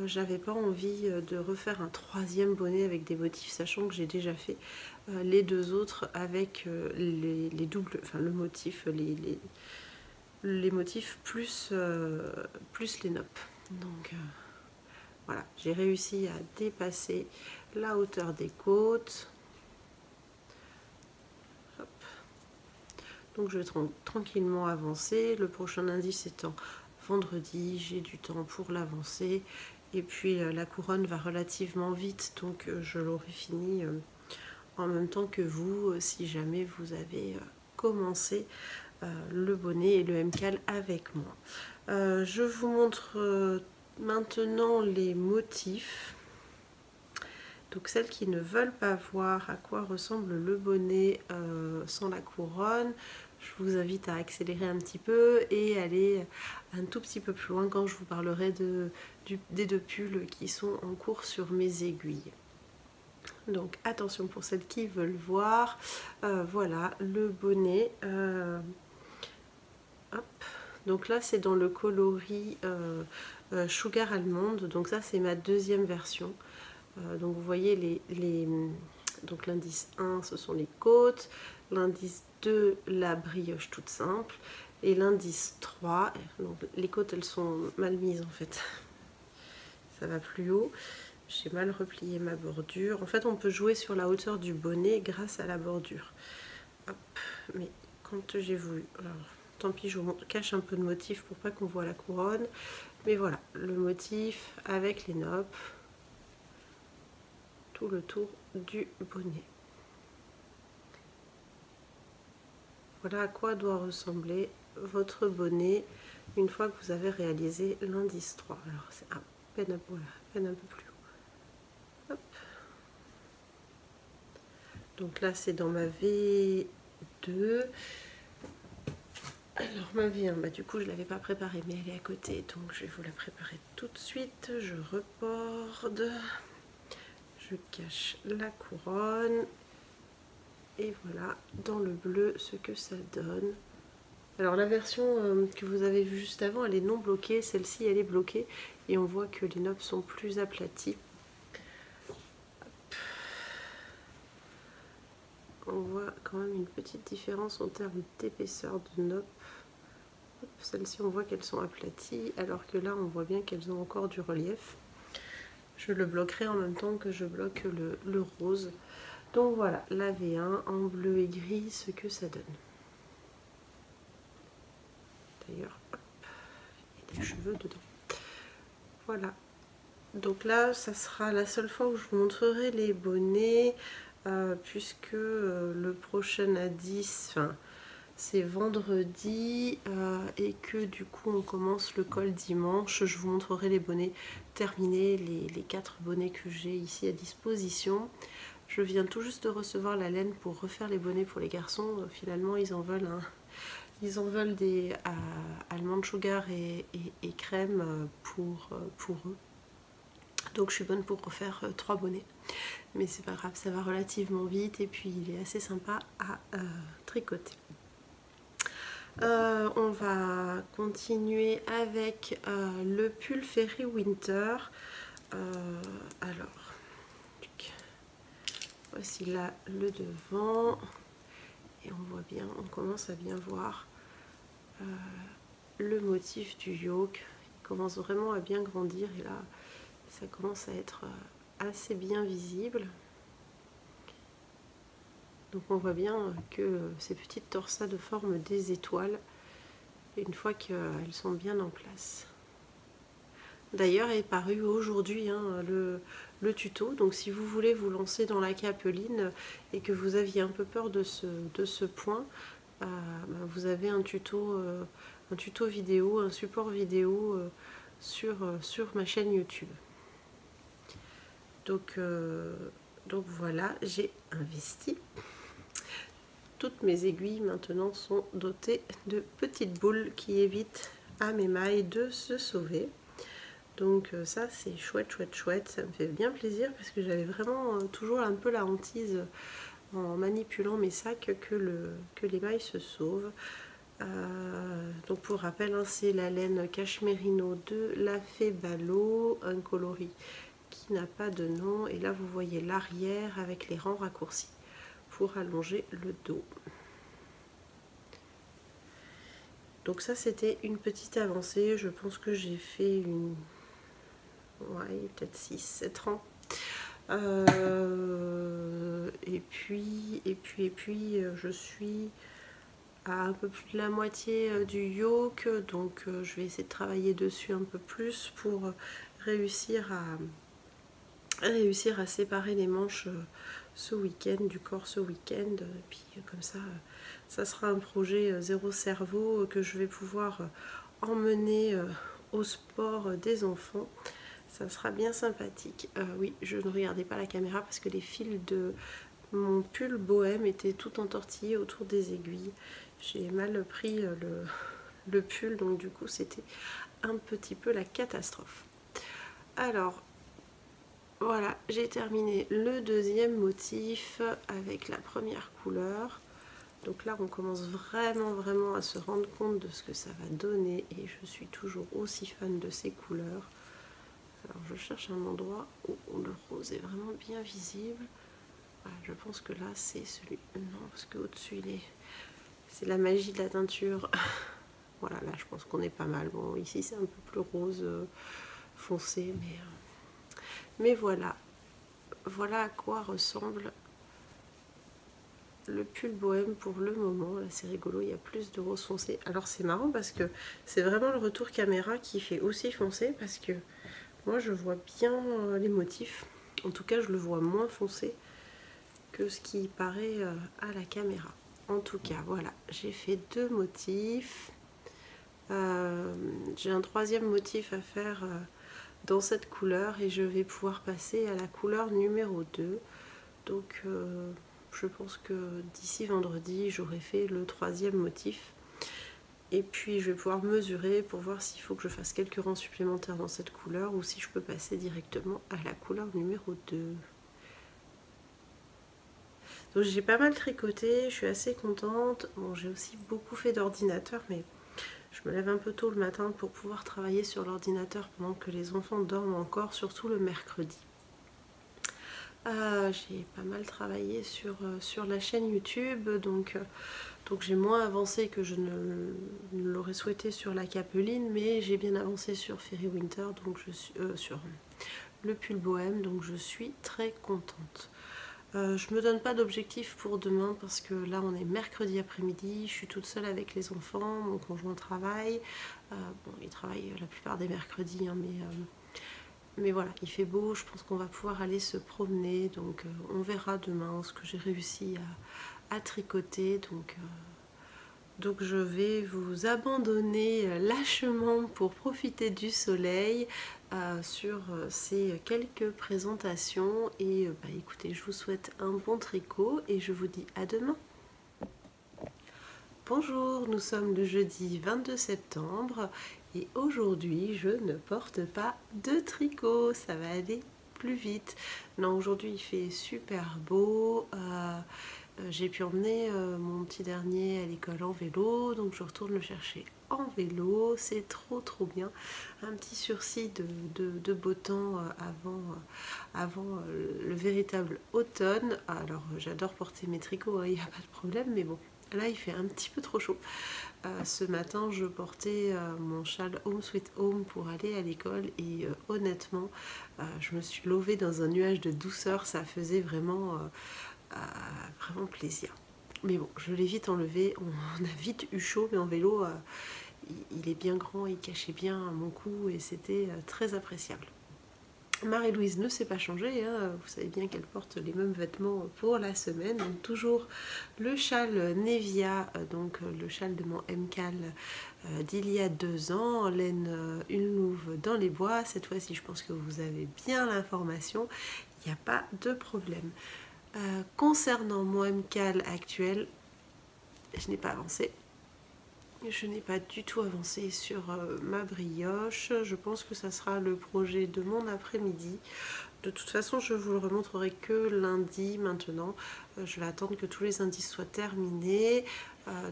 Speaker 1: J'avais pas envie de refaire un 3e bonnet avec des motifs, sachant que j'ai déjà fait les 2 autres avec les doubles, enfin le motif, les motifs plus les noppes. Donc voilà, j'ai réussi à dépasser la hauteur des côtes. Donc je vais tranquillement avancer. Le prochain indice étant vendredi, j'ai du temps pour l'avancer. Et puis la couronne va relativement vite, donc je l'aurai fini en même temps que vous, si jamais vous avez commencé le bonnet et le MCAL avec moi. Je vous montre maintenant les motifs. Donc celles qui ne veulent pas voir à quoi ressemble le bonnet sans la couronne, je vous invite à accélérer un petit peu et aller un tout petit peu plus loin quand je vous parlerai des 2 pulls qui sont en cours sur mes aiguilles. Donc attention pour celles qui veulent voir. Voilà le bonnet. Hop. Donc là c'est dans le coloris Sugar Almond. Donc ça c'est ma 2e version. Donc vous voyez donc l'indice 1 ce sont les côtes, l'indice 2 la brioche toute simple et l'indice 3, donc les côtes elles sont mal mises en fait, ça va plus haut, j'ai mal replié ma bordure. En fait on peut jouer sur la hauteur du bonnet grâce à la bordure. Hop. Mais quand j'ai voulu, alors, tant pis je vous cache un peu de motif pour pas qu'on voit la couronne, mais voilà le motif avec les noppes, tout le tour du bonnet. Voilà à quoi doit ressembler votre bonnet une fois que vous avez réalisé l'indice 3. Alors c'est à peine un peu plus haut. Hop. Donc là c'est dans ma V2. Alors ma V1, bah, du coup je ne l'avais pas préparée mais elle est à côté, donc je vais vous la préparer tout de suite. Je reborde. Je cache la couronne et voilà dans le bleu ce que ça donne. Alors la version que vous avez vue juste avant elle est non bloquée, celle-ci elle est bloquée et on voit que les noppes sont plus aplaties. On voit quand même une petite différence en termes d'épaisseur de noppes. Celles-ci on voit qu'elles sont aplaties alors que là on voit bien qu'elles ont encore du relief. Je le bloquerai en même temps que je bloque le rose. Donc voilà, la V1 en bleu et gris, ce que ça donne. D'ailleurs, il y a des cheveux dedans. Voilà. Donc là, ça sera la seule fois où je vous montrerai les bonnets, puisque le prochain indice, enfin, c'est vendredi et que du coup on commence le col dimanche. Je vous montrerai les bonnets terminés, les 4 bonnets que j'ai ici à disposition. Je viens tout juste de recevoir la laine pour refaire les bonnets pour les garçons. Finalement ils en veulent Ils en veulent des almond sugar et crème pour eux. Donc je suis bonne pour refaire 3 bonnets. Mais c'est pas grave, ça va relativement vite et puis il est assez sympa à tricoter. On va continuer avec le pull Fairy Winter. Alors, voici là le devant. Et on voit bien, on commence à bien voir le motif du yoke. Il commence vraiment à bien grandir et là, ça commence à être assez bien visible. Donc on voit bien que ces petites torsades forment des étoiles une fois qu'elles sont bien en place. D'ailleurs est paru aujourd'hui le tuto, donc si vous voulez vous lancer dans la capeline et que vous aviez un peu peur de ce point, vous avez un tuto vidéo, un support vidéo sur ma chaîne YouTube. Donc voilà, j'ai investi. Toutes mes aiguilles maintenant sont dotées de petites boules qui évitent à mes mailles de se sauver. Donc ça c'est chouette, chouette, chouette, ça me fait bien plaisir parce que j'avais vraiment toujours un peu la hantise en manipulant mes sacs que les mailles se sauvent. Donc pour rappel, hein, c'est la laine Cashmerino de la Fée Balo, un coloris qui n'a pas de nom. Et là vous voyez l'arrière avec les rangs raccourcis pour allonger le dos. Donc ça c'était une petite avancée, je pense que j'ai fait une... ouais, peut-être 6-7 rangs. Et puis je suis à un peu plus de la moitié du yoke, donc je vais essayer de travailler dessus un peu plus pour réussir à séparer les manches ce week-end, du corps ce week-end. Et puis comme ça, ça sera un projet zéro cerveau que je vais pouvoir emmener au sport des enfants. Ça sera bien sympathique. Oui, je ne regardais pas la caméra parce que les fils de mon pull bohème étaient tout entortillés autour des aiguilles. J'ai mal pris le pull, donc du coup c'était un petit peu la catastrophe. Alors, voilà, j'ai terminé le deuxième motif avec la première couleur. Donc là, on commence vraiment à se rendre compte de ce que ça va donner et je suis toujours aussi fan de ces couleurs. Alors je cherche un endroit où le rose est vraiment bien visible. Voilà, je pense que là c'est celui... Non, parce qu'au-dessus c'est la magie de la teinture. Voilà, là je pense qu'on est pas mal. Bon, ici c'est un peu plus rose foncé, mais voilà. Voilà à quoi ressemble le pull bohème pour le moment. Là c'est rigolo, il y a plus de rose foncé. Alors c'est marrant parce que c'est vraiment le retour caméra qui fait aussi foncé, parce que moi je vois bien les motifs. En tout cas je le vois moins foncé que ce qui paraît à la caméra. En tout cas voilà, j'ai fait 2 motifs. J'ai un 3e motif à faire dans cette couleur et je vais pouvoir passer à la couleur numéro 2. Donc je pense que d'ici vendredi j'aurai fait le 3e motif et puis je vais pouvoir mesurer pour voir s'il faut que je fasse quelques rangs supplémentaires dans cette couleur ou si je peux passer directement à la couleur numéro 2. Donc j'ai pas mal tricoté, je suis assez contente. Bon, j'ai aussi beaucoup fait d'ordinateur, mais je me lève un peu tôt le matin pour pouvoir travailler sur l'ordinateur pendant que les enfants dorment encore, surtout le mercredi. J'ai pas mal travaillé sur la chaîne YouTube, donc j'ai moins avancé que je ne l'aurais souhaité sur la capeline, mais j'ai bien avancé sur Fairy Winter, donc je suis sur le pull bohème, donc je suis très contente. Je me donne pas d'objectif pour demain parce que là on est mercredi après-midi, je suis toute seule avec les enfants, mon conjoint travaille, bon il travaille la plupart des mercredis, hein, mais voilà, il fait beau, je pense qu'on va pouvoir aller se promener, donc on verra demain ce que j'ai réussi à tricoter, donc je vais vous abandonner lâchement pour profiter du soleil sur ces quelques présentations et écoutez, je vous souhaite un bon tricot et je vous dis à demain. Bonjour, nous sommes le jeudi 22 septembre et aujourd'hui je ne porte pas de tricot, ça va aller plus vite. Non, aujourd'hui il fait super beau, j'ai pu emmener mon petit dernier à l'école en vélo, donc je retourne le chercher en vélo, c'est trop bien. Un petit sursis de beau temps avant le véritable automne. Alors j'adore porter mes tricots, il n'y a pas de problème, mais bon. Là, il fait un petit peu trop chaud. Ce matin, je portais mon châle Home Sweet Home pour aller à l'école et honnêtement, je me suis levée dans un nuage de douceur. Ça faisait vraiment plaisir. Mais bon, je l'ai vite enlevé. On a vite eu chaud, mais en vélo, il est bien grand, il cachait bien mon cou et c'était très appréciable. Marie-Louise ne s'est pas changée, hein. Vous savez bien qu'elle porte les mêmes vêtements pour la semaine. Donc toujours le châle Nevia, donc le châle de mon MCAL d'il y a 2 ans, en laine une louve dans les bois. Cette fois-ci, je pense que vous avez bien l'information, il n'y a pas de problème. Concernant mon MCAL actuel, je n'ai pas avancé. Je n'ai pas du tout avancé sur ma brioche. Je pense que ça sera le projet de mon après-midi. De toute façon, je vous le remontrerai que lundi maintenant. Je vais attendre que tous les indices soient terminés.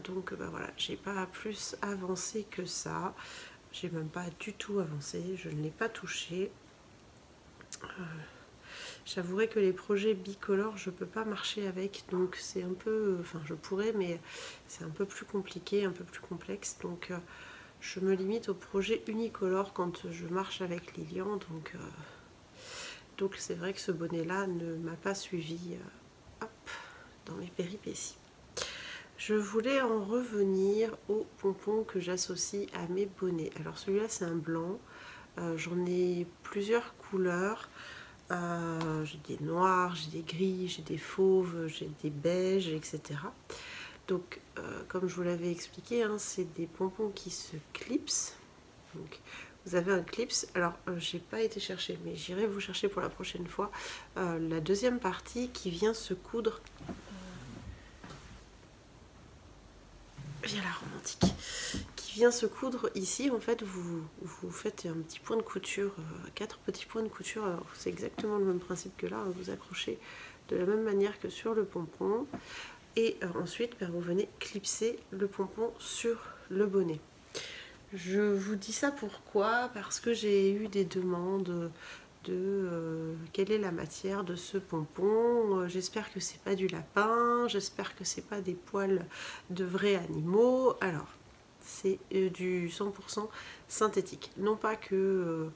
Speaker 1: Donc voilà, j'ai pas plus avancé que ça. J'ai même pas du tout avancé. Je ne l'ai pas touché. J'avouerai que les projets bicolores, je peux pas marcher avec, donc c'est un peu, enfin je pourrais, mais c'est un peu plus compliqué, un peu plus complexe, donc je me limite aux projets unicolores quand je marche avec Lilian, donc c'est vrai que ce bonnet-là ne m'a pas suivi dans mes péripéties. Je voulais en revenir aux pompons que j'associe à mes bonnets. Alors celui-là c'est un blanc, j'en ai plusieurs couleurs. J'ai des noirs, j'ai des gris, j'ai des fauves, j'ai des beiges, etc. Donc, comme je vous l'avais expliqué, hein, c'est des pompons qui se clipsent. Donc, vous avez un clips. Alors, j'ai pas été chercher, mais j'irai vous chercher pour la prochaine fois. La deuxième partie qui vient se coudre. Via la romantique. Qui vient se coudre ici, en fait vous faites un petit point de couture, 4 petits points de couture, c'est exactement le même principe que là, hein, vous accrochez de la même manière que sur le pompon et ensuite vous venez clipser le pompon sur le bonnet. Je vous dis ça pourquoi? Parce que j'ai eu des demandes de quelle est la matière de ce pompon, j'espère que c'est pas du lapin, j'espère que c'est pas des poils de vrais animaux. Alors c'est du 100% synthétique, non pas que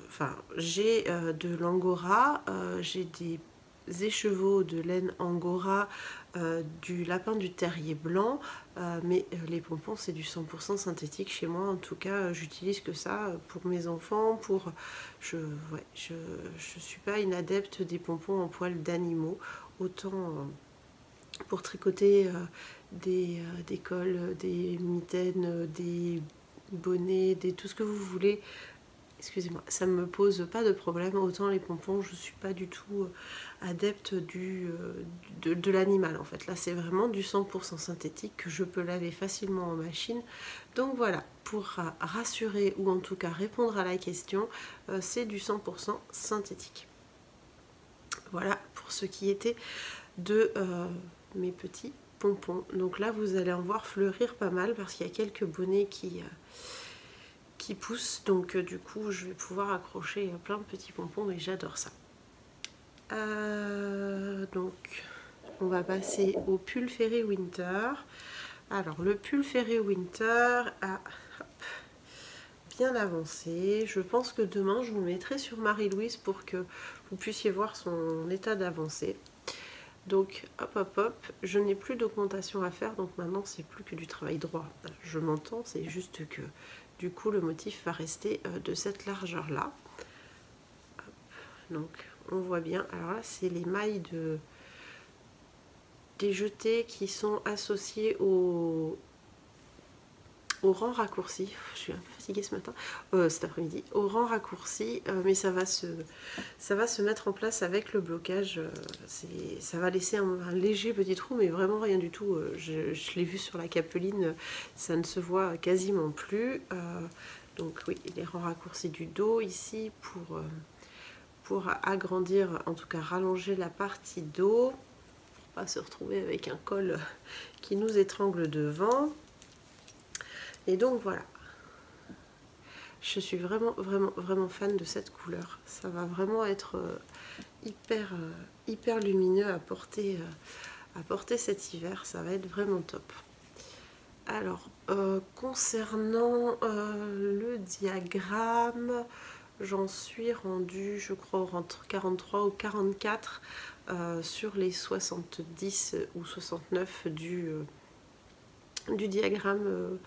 Speaker 1: enfin j'ai de l'angora, j'ai des écheveaux de laine angora, du lapin du terrier blanc, mais les pompons c'est du 100% synthétique chez moi. En tout cas j'utilise que ça pour mes enfants, je suis pas une adepte des pompons en poils d'animaux, autant pour tricoter des cols, des mitaines, des bonnets, tout ce que vous voulez. Excusez-moi, ça ne me pose pas de problème. Autant les pompons, je ne suis pas du tout adepte de l'animal en fait. Là, c'est vraiment du 100% synthétique que je peux laver facilement en machine. Donc voilà, pour rassurer ou en tout cas répondre à la question, c'est du 100% synthétique. Voilà pour ce qui était de mes petits pompons. Donc là, vous allez en voir fleurir pas mal parce qu'il y a quelques bonnets qui poussent. Donc du coup, je vais pouvoir accrocher plein de petits pompons et j'adore ça. Donc, on va passer au pull ferré winter. Alors, le pull ferré winter a bien avancé. Je pense que demain, je vous mettrai sur Marie-Louise pour que vous puissiez voir son état d'avancée. Donc hop, je n'ai plus d'augmentation à faire, donc maintenant c'est plus que du travail droit. Je m'entends, c'est juste que du coup le motif va rester de cette largeur là. Donc on voit bien, alors là c'est les mailles des jetés qui sont associées au rang raccourci. Je suis un peu fatiguée ce matin, cet après-midi, au rang raccourci, mais ça va se mettre en place avec le blocage. Ça va laisser un léger petit trou, mais vraiment rien du tout. Je l'ai vu sur la capeline, ça ne se voit quasiment plus. Donc oui, les rangs raccourcis du dos ici pour agrandir, en tout cas rallonger la partie dos, pour pas se retrouver avec un col qui nous étrangle devant. Et donc voilà, je suis vraiment fan de cette couleur. Ça va vraiment être hyper lumineux à porter cet hiver. Ça va être vraiment top. Alors, concernant le diagramme, j'en suis rendue, je crois, entre 43 ou 44 sur les 70 ou 69 du diagramme.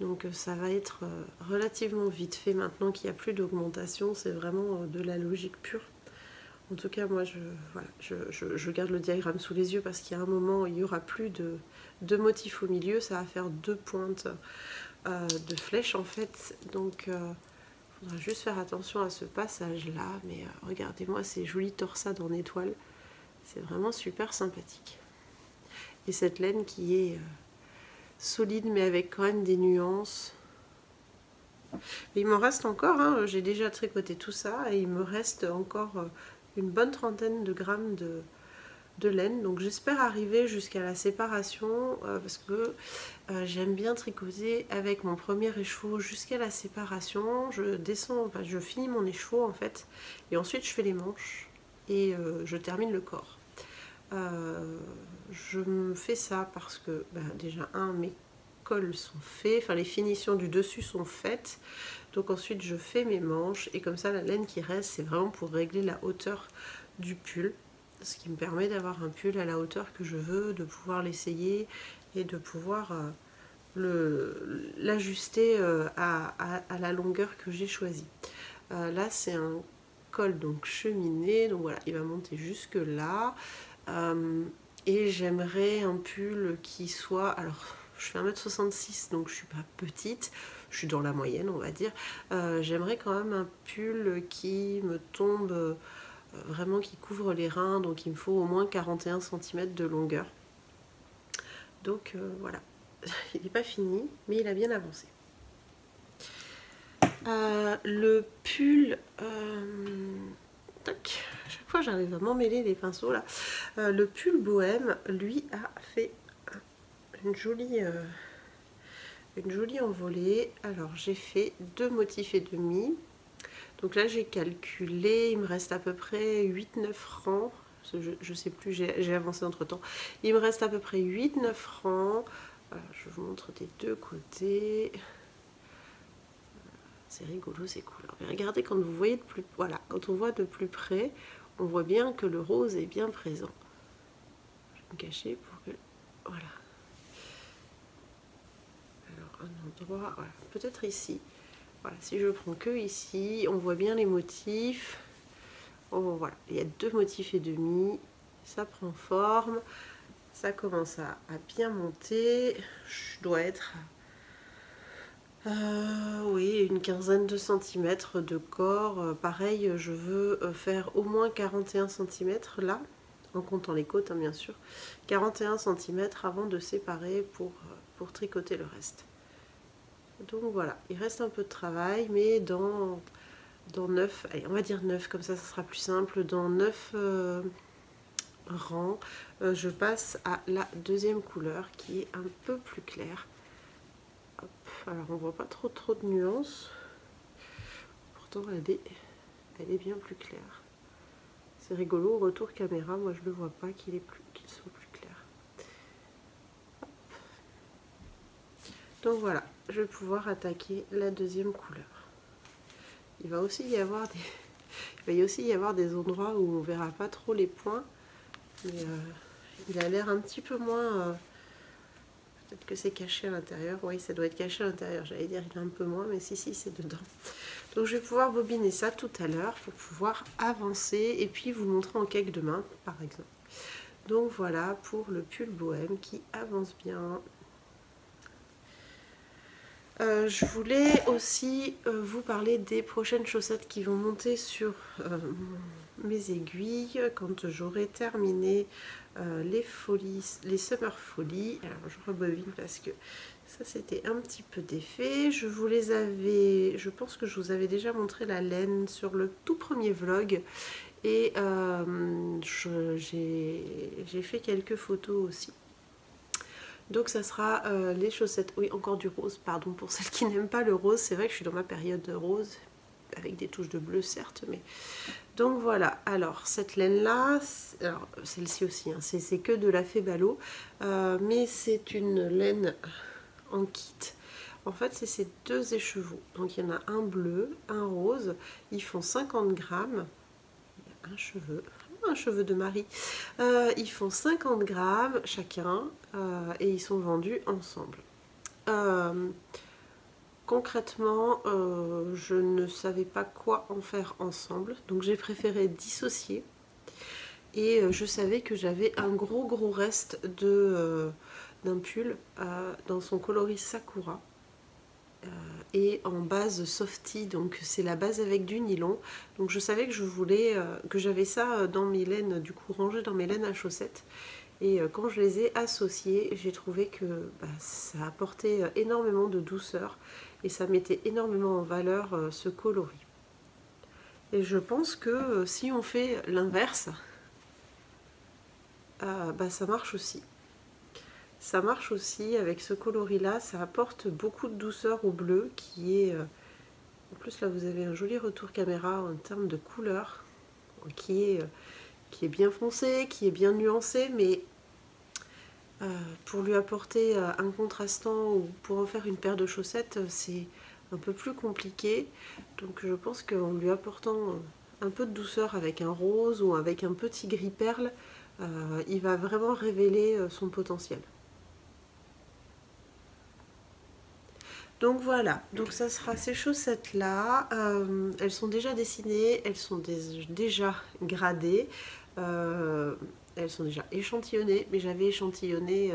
Speaker 1: Donc ça va être relativement vite fait maintenant qu'il n'y a plus d'augmentation. C'est vraiment de la logique pure. En tout cas, moi, je garde le diagramme sous les yeux parce qu'il y a un moment où il n'y aura plus de motifs au milieu. Ça va faire 2 pointes de flèches en fait. Donc il faudra juste faire attention à ce passage-là. Mais regardez-moi ces jolies torsades en étoiles. C'est vraiment super sympathique. Et cette laine qui est solide mais avec quand même des nuances. Et il m'en reste encore, hein. J'ai déjà tricoté tout ça et il me reste encore une bonne trentaine de grammes de laine. Donc j'espère arriver jusqu'à la séparation parce que j'aime bien tricoter avec mon premier écheveau jusqu'à la séparation. Je descends, enfin, je finis mon écheveau en fait et ensuite je fais les manches et je termine le corps. Je me fais ça parce que déjà mes cols sont faits, enfin les finitions du dessus sont faites, donc ensuite je fais mes manches et comme ça la laine qui reste c'est vraiment pour régler la hauteur du pull, ce qui me permet d'avoir un pull à la hauteur que je veux, de pouvoir l'essayer et de pouvoir l'ajuster à la longueur que j'ai choisie. Là c'est un col donc cheminé, donc voilà, il va monter jusque là. Et j'aimerais un pull qui soit, alors je fais 1m66 donc je suis pas petite, je suis dans la moyenne on va dire. J'aimerais quand même un pull qui me tombe vraiment, qui couvre les reins, donc il me faut au moins 41 cm de longueur. Donc voilà, il n'est pas fini mais il a bien avancé. Le pull, tac, à chaque fois j'arrive à m'emmêler les pinceaux là. Le pull bohème, lui, a fait une jolie envolée. Alors j'ai fait 2 motifs et demi. Donc là j'ai calculé, il me reste à peu près 8-9 rangs. Je sais plus, j'ai avancé entre temps. Il me reste à peu près 8-9 rangs. Alors, je vous montre des deux côtés. C'est rigolo ces couleurs. Mais regardez, quand vous voyez de plus, voilà, quand on voit de plus près, on voit bien que le rose est bien présent. Je vais me cacher pour que, voilà. Alors un endroit, voilà, peut-être ici. Voilà, si je prends que ici, on voit bien les motifs. Oh, voilà, il y a 2 motifs et demi. Ça prend forme. Ça commence à bien monter. Je dois être oui, une quinzaine de centimètres de corps. Pareil, je veux faire au moins 41 cm là, en comptant les côtes bien sûr. 41 cm avant de séparer pour tricoter le reste. Donc voilà, il reste un peu de travail, mais dans 9, allez, on va dire 9, comme ça sera plus simple. Dans 9 rangs, je passe à la deuxième couleur qui est un peu plus claire. Hop, alors on voit pas trop de nuances, pourtant elle est bien plus claire. C'est rigolo, au retour caméra, moi je le vois pas qu'il soit plus clair. Hop. Donc voilà, je vais pouvoir attaquer la deuxième couleur. Il va aussi y avoir des endroits où on verra pas trop les points, mais il a l'air un petit peu moins. Peut-être que c'est caché à l'intérieur. Oui, ça doit être caché à l'intérieur. J'allais dire il est un peu moins, mais si, c'est dedans. Donc je vais pouvoir bobiner ça tout à l'heure pour pouvoir avancer et puis vous montrer en cake de main, par exemple. Donc voilà pour le pull bohème qui avance bien. Je voulais aussi vous parler des prochaines chaussettes qui vont monter sur mes aiguilles quand j'aurai terminé les Summer Folies. Alors je rebobine parce que ça c'était un petit peu défait. Je pense que je vous avais déjà montré la laine sur le tout premier vlog. Et j'ai fait quelques photos aussi. Donc ça sera les chaussettes, oui encore du rose, pardon pour celles qui n'aiment pas le rose, c'est vrai que je suis dans ma période de rose, avec des touches de bleu certes, mais... Donc voilà, alors cette laine là, alors celle-ci aussi, hein, c'est que de la Fébalo, mais c'est une laine en kit. En fait c'est ces deux écheveaux, donc il y en a un bleu, un rose, ils font 50 grammes, un cheveu de Marie. Ils font 50 grammes chacun et ils sont vendus ensemble. Concrètement, je ne savais pas quoi en faire ensemble, donc j'ai préféré dissocier. Et je savais que j'avais un gros reste d'un pull dans son coloris Sakura. Et en base softy, donc c'est la base avec du nylon. Donc je savais que je voulais, que j'avais ça dans mes laines, du coup rangé dans mes laines à chaussettes. Et quand je les ai associées, j'ai trouvé que ça apportait énormément de douceur et ça mettait énormément en valeur ce coloris. Et je pense que si on fait l'inverse, ça marche aussi. Ça marche aussi avec ce coloris là, ça apporte beaucoup de douceur au bleu qui est... en plus là vous avez un joli retour caméra en termes de couleur qui est bien foncé, qui est bien nuancé, mais pour lui apporter un contrastant ou pour en faire une paire de chaussettes, c'est un peu plus compliqué. Donc je pense qu'en lui apportant un peu de douceur avec un rose ou avec un petit gris perle, il va vraiment révéler son potentiel. Donc voilà, donc ça sera ces chaussettes là, elles sont déjà dessinées, elles sont déjà gradées, elles sont déjà échantillonnées, mais j'avais échantillonné,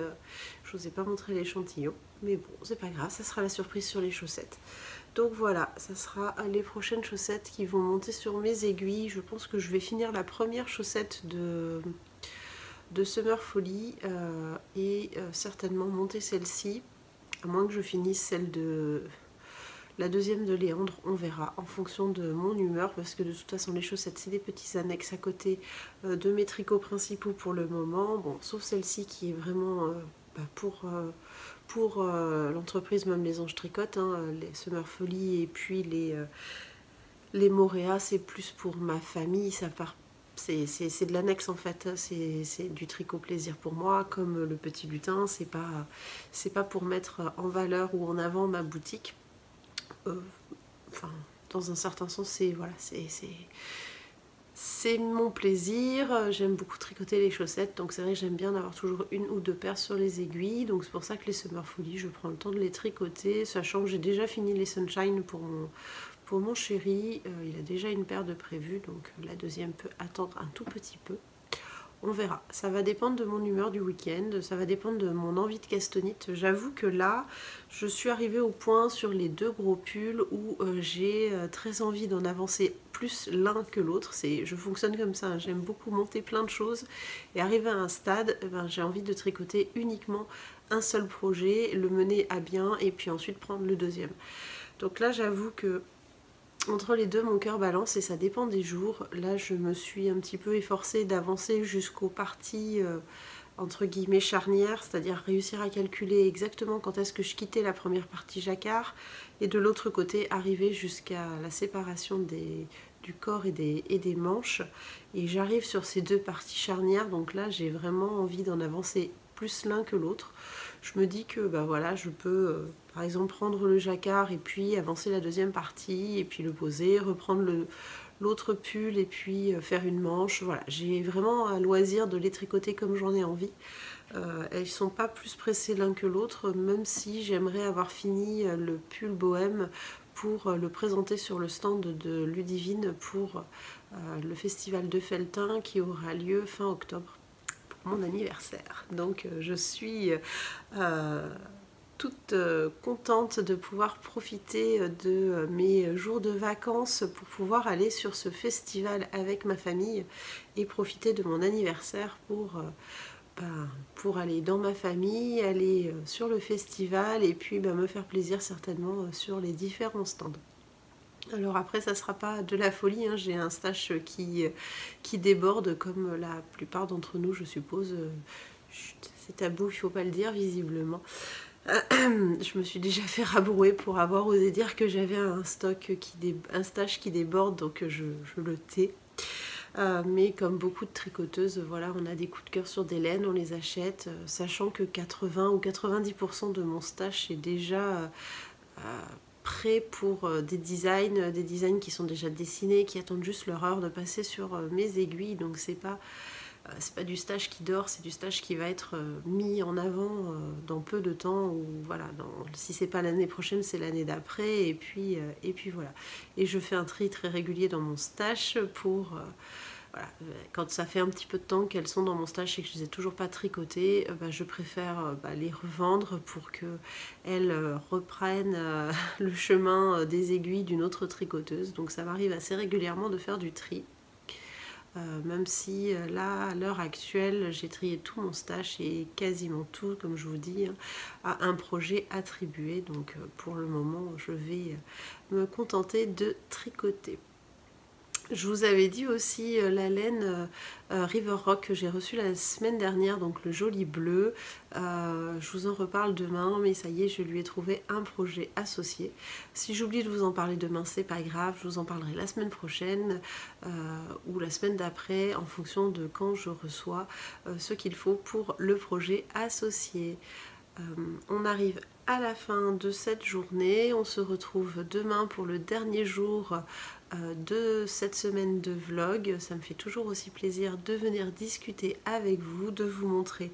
Speaker 1: je vous ai pas montré l'échantillon, mais bon c'est pas grave, ça sera la surprise sur les chaussettes. Donc voilà, ça sera les prochaines chaussettes qui vont monter sur mes aiguilles. Je pense que je vais finir la première chaussette de Summer Folly et certainement monter celle-ci. À moins que je finisse celle de la deuxième de Léandre, on verra en fonction de mon humeur, parce que de toute façon les chaussettes c'est des petits annexes à côté de mes tricots principaux pour le moment, bon sauf celle-ci qui est vraiment pour l'entreprise Même les Anges Tricotent, hein, les Summer Folly et puis les Moréa c'est plus pour ma famille, ça part. C'est de l'annexe en fait, c'est du tricot plaisir pour moi, comme le petit lutin, c'est pas pour mettre en valeur ou en avant ma boutique. Enfin, dans un certain sens, c'est mon plaisir. J'aime beaucoup tricoter les chaussettes, donc c'est vrai que j'aime bien avoir toujours une ou deux paires sur les aiguilles. Donc c'est pour ça que les Summer Folly, je prends le temps de les tricoter, sachant que j'ai déjà fini les Sunshine pour mon chéri. Il a déjà une paire de prévues, donc la deuxième peut attendre un tout petit peu. On verra, ça va dépendre de mon humeur du week-end, ça va dépendre de mon envie de castonite. J'avoue que là, je suis arrivée au point sur les deux gros pulls où j'ai très envie d'en avancer plus l'un que l'autre. Je fonctionne comme ça, hein. J'aime beaucoup monter plein de choses et arriver à un stade, j'ai envie de tricoter uniquement un seul projet, le mener à bien et puis ensuite prendre le deuxième. Donc là, j'avoue que entre les deux, mon cœur balance et ça dépend des jours. Là, je me suis un petit peu efforcée d'avancer jusqu'aux parties entre guillemets charnières, c'est-à-dire réussir à calculer exactement quand est-ce que je quittais la première partie jacquard et de l'autre côté arriver jusqu'à la séparation du corps et des manches. Et j'arrive sur ces deux parties charnières, donc là j'ai vraiment envie d'en avancer plus l'un que l'autre. Je me dis que voilà, je peux par exemple prendre le jacquard et puis avancer la deuxième partie et puis le poser, reprendre l'autre pull et puis faire une manche. Voilà, j'ai vraiment un loisir de les tricoter comme j'en ai envie. Elles sont pas plus pressées l'un que l'autre, même si j'aimerais avoir fini le pull bohème pour le présenter sur le stand de Ludivine pour le festival de Felletin qui aura lieu fin octobre, pour mon anniversaire. Donc je suis toute contente de pouvoir profiter de mes jours de vacances pour pouvoir aller sur ce festival avec ma famille et profiter de mon anniversaire pour aller dans ma famille, aller sur le festival et puis me faire plaisir certainement sur les différents stands. Alors après ça sera pas de la folie, hein. J'ai un stash qui déborde comme la plupart d'entre nous je suppose. Chut, c'est tabou, il faut pas le dire visiblement. Je me suis déjà fait rabrouer pour avoir osé dire que j'avais un stash qui déborde, donc je le tais. Mais comme beaucoup de tricoteuses, voilà, on a des coups de cœur sur des laines, on les achète, sachant que 80 ou 90% de mon stash est déjà prêt pour des designs qui sont déjà dessinés, qui attendent juste leur heure de passer sur mes aiguilles, donc c'est pas du stash qui dort, c'est du stash qui va être mis en avant dans peu de temps, ou voilà, si c'est pas l'année prochaine, c'est l'année d'après, et puis voilà. Et je fais un tri très régulier dans mon stash pour voilà, quand ça fait un petit peu de temps qu'elles sont dans mon stash et que je les ai toujours pas tricotées, je préfère les revendre pour qu'elles reprennent le chemin des aiguilles d'une autre tricoteuse. Donc ça m'arrive assez régulièrement de faire du tri. Même si là, à l'heure actuelle, j'ai trié tout mon stash et quasiment tout, comme je vous dis, hein, à un projet attribué. Donc pour le moment, je vais me contenter de tricoter. Je vous avais dit aussi la laine River Rock que j'ai reçue la semaine dernière, donc le joli bleu. Je vous en reparle demain, mais ça y est, je lui ai trouvé un projet associé. Si j'oublie de vous en parler demain, c'est pas grave, je vous en parlerai la semaine prochaine ou la semaine d'après, en fonction de quand je reçois ce qu'il faut pour le projet associé. On arrive à la fin de cette journée, on se retrouve demain pour le dernier jour de cette semaine de vlog. Ça me fait toujours aussi plaisir de venir discuter avec vous, de vous montrer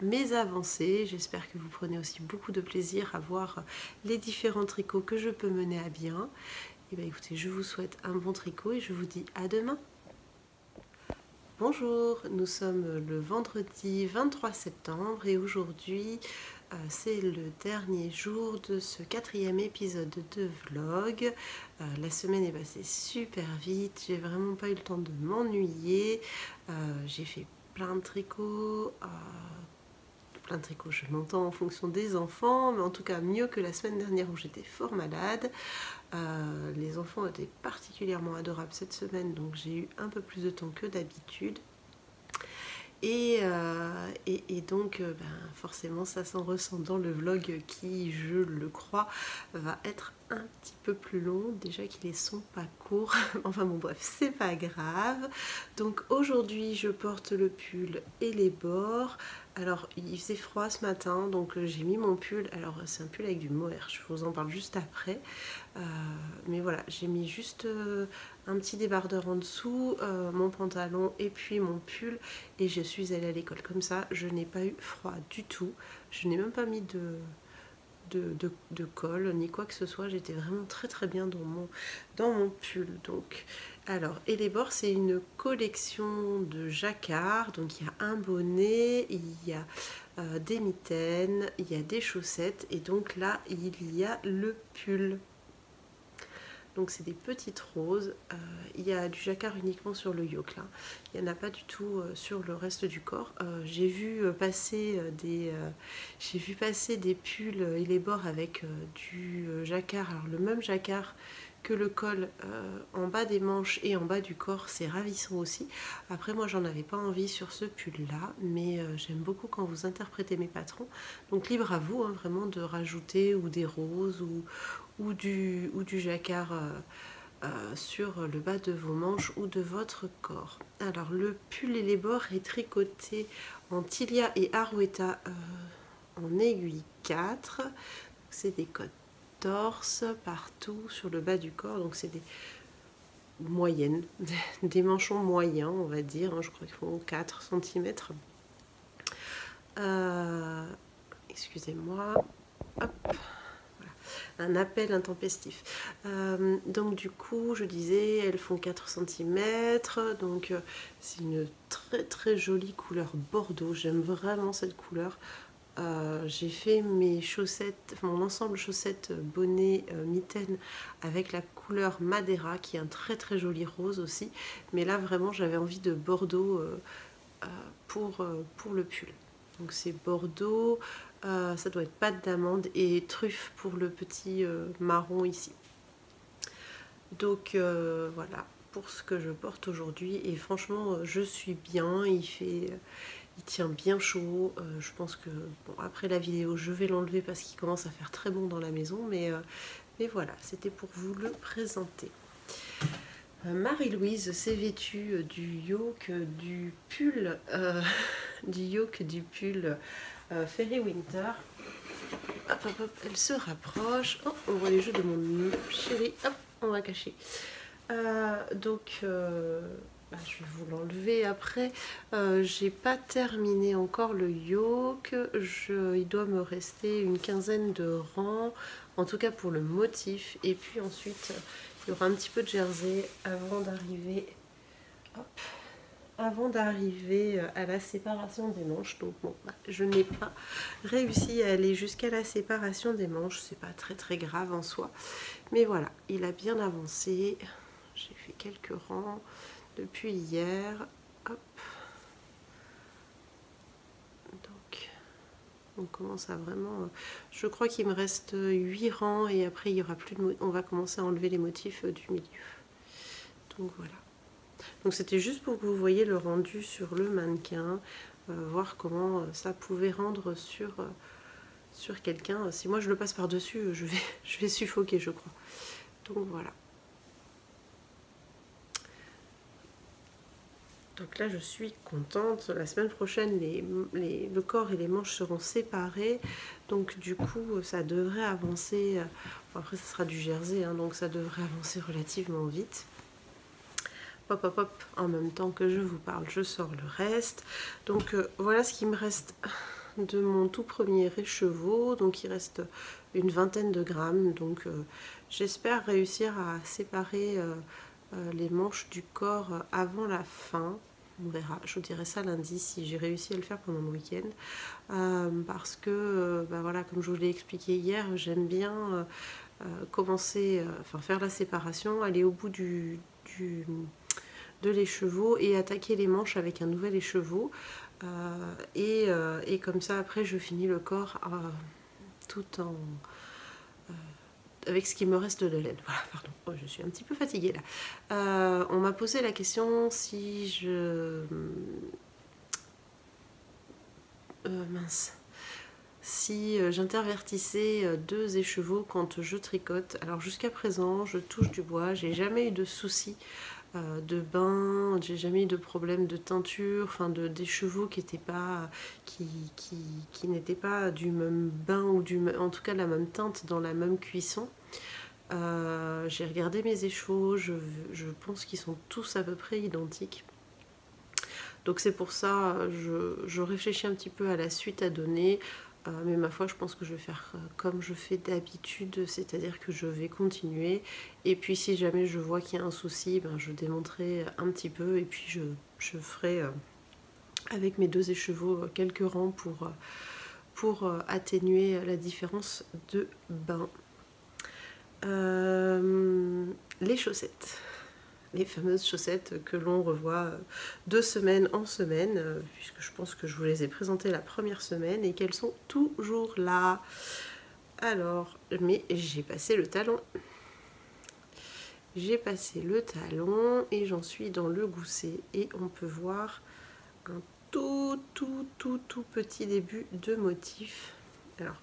Speaker 1: mes avancées. J'espère que vous prenez aussi beaucoup de plaisir à voir les différents tricots que je peux mener à bien. Et bien écoutez, je vous souhaite un bon tricot et je vous dis à demain. Bonjour, nous sommes le vendredi 23 septembre et aujourd'hui c'est le dernier jour de ce 4e épisode de vlog. La semaine est passée super vite, j'ai vraiment pas eu le temps de m'ennuyer. J'ai fait plein de tricots. Je m'entends en fonction des enfants, mais en tout cas mieux que la semaine dernière où j'étais fort malade. Les enfants étaient particulièrement adorables cette semaine, donc j'ai eu un peu plus de temps que d'habitude. Et donc forcément ça s'en ressent dans le vlog qui, je le crois, va être un petit peu plus long, déjà qu'ils les sont pas courts. Enfin bon bref, c'est pas grave. Donc aujourd'hui je porte le pull et les bords. Alors il faisait froid ce matin, donc j'ai mis mon pull, alors c'est un pull avec du mohair, je vous en parle juste après. Mais voilà, j'ai mis juste un petit débardeur en dessous, mon pantalon et puis mon pull, et je suis allée à l'école comme ça. Je n'ai pas eu froid du tout, je n'ai même pas mis de colle ni quoi que ce soit. J'étais vraiment très bien dans mon pull. Donc alors, et les bords, c'est une collection de jacquard, donc il y a un bonnet, il y a des mitaines, il y a des chaussettes, et donc là il y a le pull. Donc c'est des petites roses, il y a du jacquard uniquement sur le yoke là, il n'y en a pas du tout sur le reste du corps. J'ai vu passer des pulls et les bords avec du jacquard, alors le même jacquard que le col en bas des manches et en bas du corps, c'est ravissant aussi. Après moi j'en avais pas envie sur ce pull là, mais j'aime beaucoup quand vous interprétez mes patrons, donc libre à vous hein, vraiment de rajouter ou des roses ou du jacquard sur le bas de vos manches ou de votre corps. Alors le pull et les bords est tricoté en Tilia et Arouetta en aiguille 4, c'est des codes torse partout sur le bas du corps, donc c'est des moyennes, des manchons moyens on va dire, hein, je crois qu'ils font 4 cm. Excusez-moi, hop, voilà. Un appel intempestif. Donc du coup je disais elles font 4 cm, donc c'est une très jolie couleur bordeaux, j'aime vraiment cette couleur. j'ai fait mes chaussettes, mon ensemble chaussettes, bonnet, mitaines avec la couleur Madeira qui est un très très joli rose aussi. Mais là vraiment j'avais envie de bordeaux pour le pull. Donc c'est bordeaux, ça doit être pâte d'amande et truffe pour le petit marron ici. Donc voilà pour ce que je porte aujourd'hui et franchement je suis bien, il tient bien chaud. Je pense que bon, après la vidéo je vais l'enlever parce qu'il commence à faire très bon dans la maison, mais voilà, c'était pour vous le présenter. Marie-Louise s'est vêtue du yoke du pull Fairy Winter. Hop, hop, hop, elle se rapproche. Oh, on voit les jeux de mon chéri. Hop, on va cacher. Donc, je vais vous l'enlever après. J'ai pas terminé encore le yoke. Il doit me rester une quinzaine de rangs, en tout cas pour le motif. Et puis ensuite, il y aura un petit peu de jersey avant d'arriver. Avant d'arriver à la séparation des manches. Donc bon, je n'ai pas réussi à aller jusqu'à la séparation des manches, c'est pas très très grave en soi, mais voilà, il a bien avancé. J'ai fait quelques rangs depuis hier. Hop. Donc on commence à vraiment, je crois qu'il me reste 8 rangs et après il y aura plus de on va commencer à enlever les motifs du milieu. Donc voilà. Donc c'était juste pour que vous voyez le rendu sur le mannequin, voir comment ça pouvait rendre sur quelqu'un. Si moi je le passe par-dessus, je vais suffoquer, je crois. Donc voilà. Donc là je suis contente. La semaine prochaine le corps et les manches seront séparés. Donc du coup ça devrait avancer. Après ça sera du jersey, hein, donc ça devrait avancer relativement vite. Hop hop hop, en même temps que je vous parle, je sors le reste. Donc voilà ce qui me reste de mon tout premier écheveau. Donc il reste une vingtaine de grammes. Donc j'espère réussir à séparer les manches du corps avant la fin. On verra, je vous dirai ça lundi si j'ai réussi à le faire pendant le week-end. Parce que, voilà, comme je vous l'ai expliqué hier, j'aime bien commencer, faire la séparation, aller au bout de l'écheveau et attaquer les manches avec un nouvel écheveau. Et comme ça, après, je finis le corps tout en... avec ce qui me reste de laine. Voilà, pardon, oh, je suis un petit peu fatiguée là. On m'a posé la question si je... si j'intervertissais 2 écheveaux quand je tricote. Alors jusqu'à présent, je touche du bois, j'ai jamais eu de soucis de bain, j'ai jamais eu de problème de teinture, enfin d'écheveaux qui n'étaient pas qui n'étaient pas du même bain ou en tout cas la même teinte dans la même cuisson. J'ai regardé mes écheveaux, je pense qu'ils sont tous à peu près identiques. Donc c'est pour ça, je réfléchis un petit peu à la suite à donner. Mais ma foi, je pense que je vais faire comme je fais d'habitude, c'est-à-dire que je vais continuer. Et puis si jamais je vois qu'il y a un souci, je démonterai un petit peu. Et puis je ferai avec mes 2 écheveaux quelques rangs pour atténuer la différence de bain. Les chaussettes. Les fameuses chaussettes que l'on revoit de semaine en semaine, puisque je pense que je vous les ai présentées la première semaine et qu'elles sont toujours là. Alors, mais j'ai passé le talon. J'ai passé le talon et j'en suis dans le gousset et on peut voir un tout petit début de motif. Alors,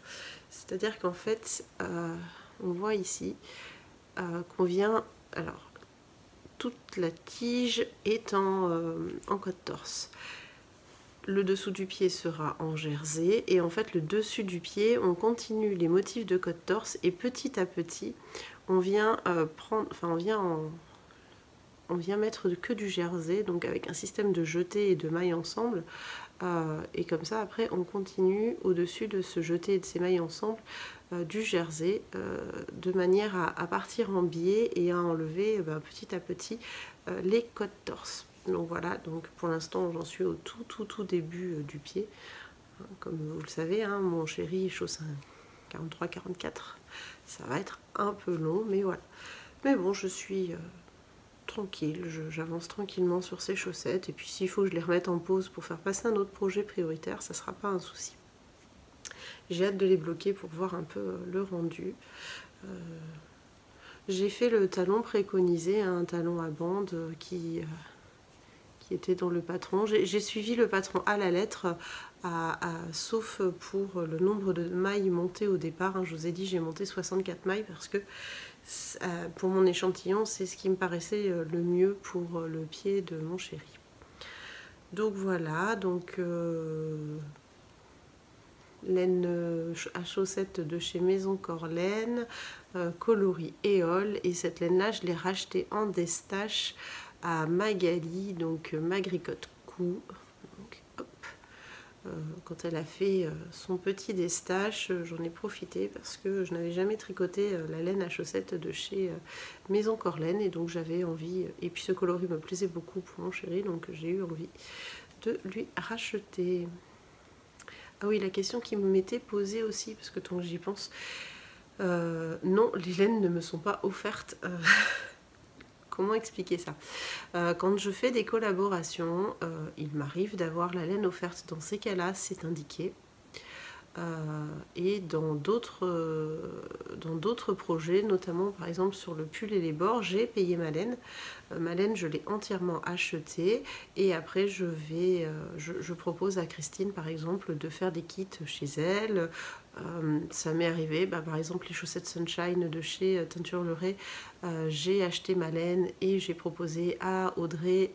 Speaker 1: c'est-à-dire qu'en fait, on voit ici qu'on vient... Alors, toute la tige est en côte torse. Le dessous du pied sera en jersey et en fait le dessus du pied on continue les motifs de côte torse et petit à petit on vient on vient mettre que du jersey, donc avec un système de jeté et de mailles ensemble. Et comme ça après on continue au dessus de ce jeté et de ces mailles ensemble du jersey de manière à partir en biais et à enlever petit à petit les côtes torse. Donc voilà, donc pour l'instant j'en suis au tout début du pied. Comme vous le savez, hein, mon chéri chausse un 43-44. Ça va être un peu long, mais voilà. Mais bon, je suis tranquille, j'avance tranquillement sur ces chaussettes. Et puis s'il faut que je les remette en pause pour faire passer un autre projet prioritaire, ça ne sera pas un souci. J'ai hâte de les bloquer pour voir un peu le rendu. J'ai fait le talon préconisé, un talon à bande qui était dans le patron. J'ai suivi le patron à la lettre, sauf pour le nombre de mailles montées au départ. Hein. Je vous ai dit, j'ai monté 64 mailles parce que pour mon échantillon, c'est ce qui me paraissait le mieux pour le pied de mon chéri. Donc voilà, donc laine à chaussettes de chez Maison Corlaine, coloris Éole, et cette laine là je l'ai rachetée en destache à Magali, donc Magricotte Cou. Donc, hop. Quand elle a fait son petit destache, j'en ai profité parce que je n'avais jamais tricoté la laine à chaussettes de chez Maison Corlaine, et donc j'avais envie, et puis ce coloris me plaisait beaucoup pour mon chéri, donc j'ai eu envie de lui racheter. Ah oui, la question qui m'était posée aussi, parce que tant que j'y pense, non, les laines ne me sont pas offertes. Comment expliquer ça? Quand je fais des collaborations, il m'arrive d'avoir la laine offerte. Dans ces cas-là, c'est indiqué. Et dans d'autres projets, notamment par exemple sur le pull et les bords, j'ai payé ma laine. Ma laine, je l'ai entièrement achetée, et après je propose à Christine par exemple de faire des kits chez elle. Ça m'est arrivé, par exemple les chaussettes Sunshine de chez Teinture Leray, j'ai acheté ma laine et j'ai proposé à Audrey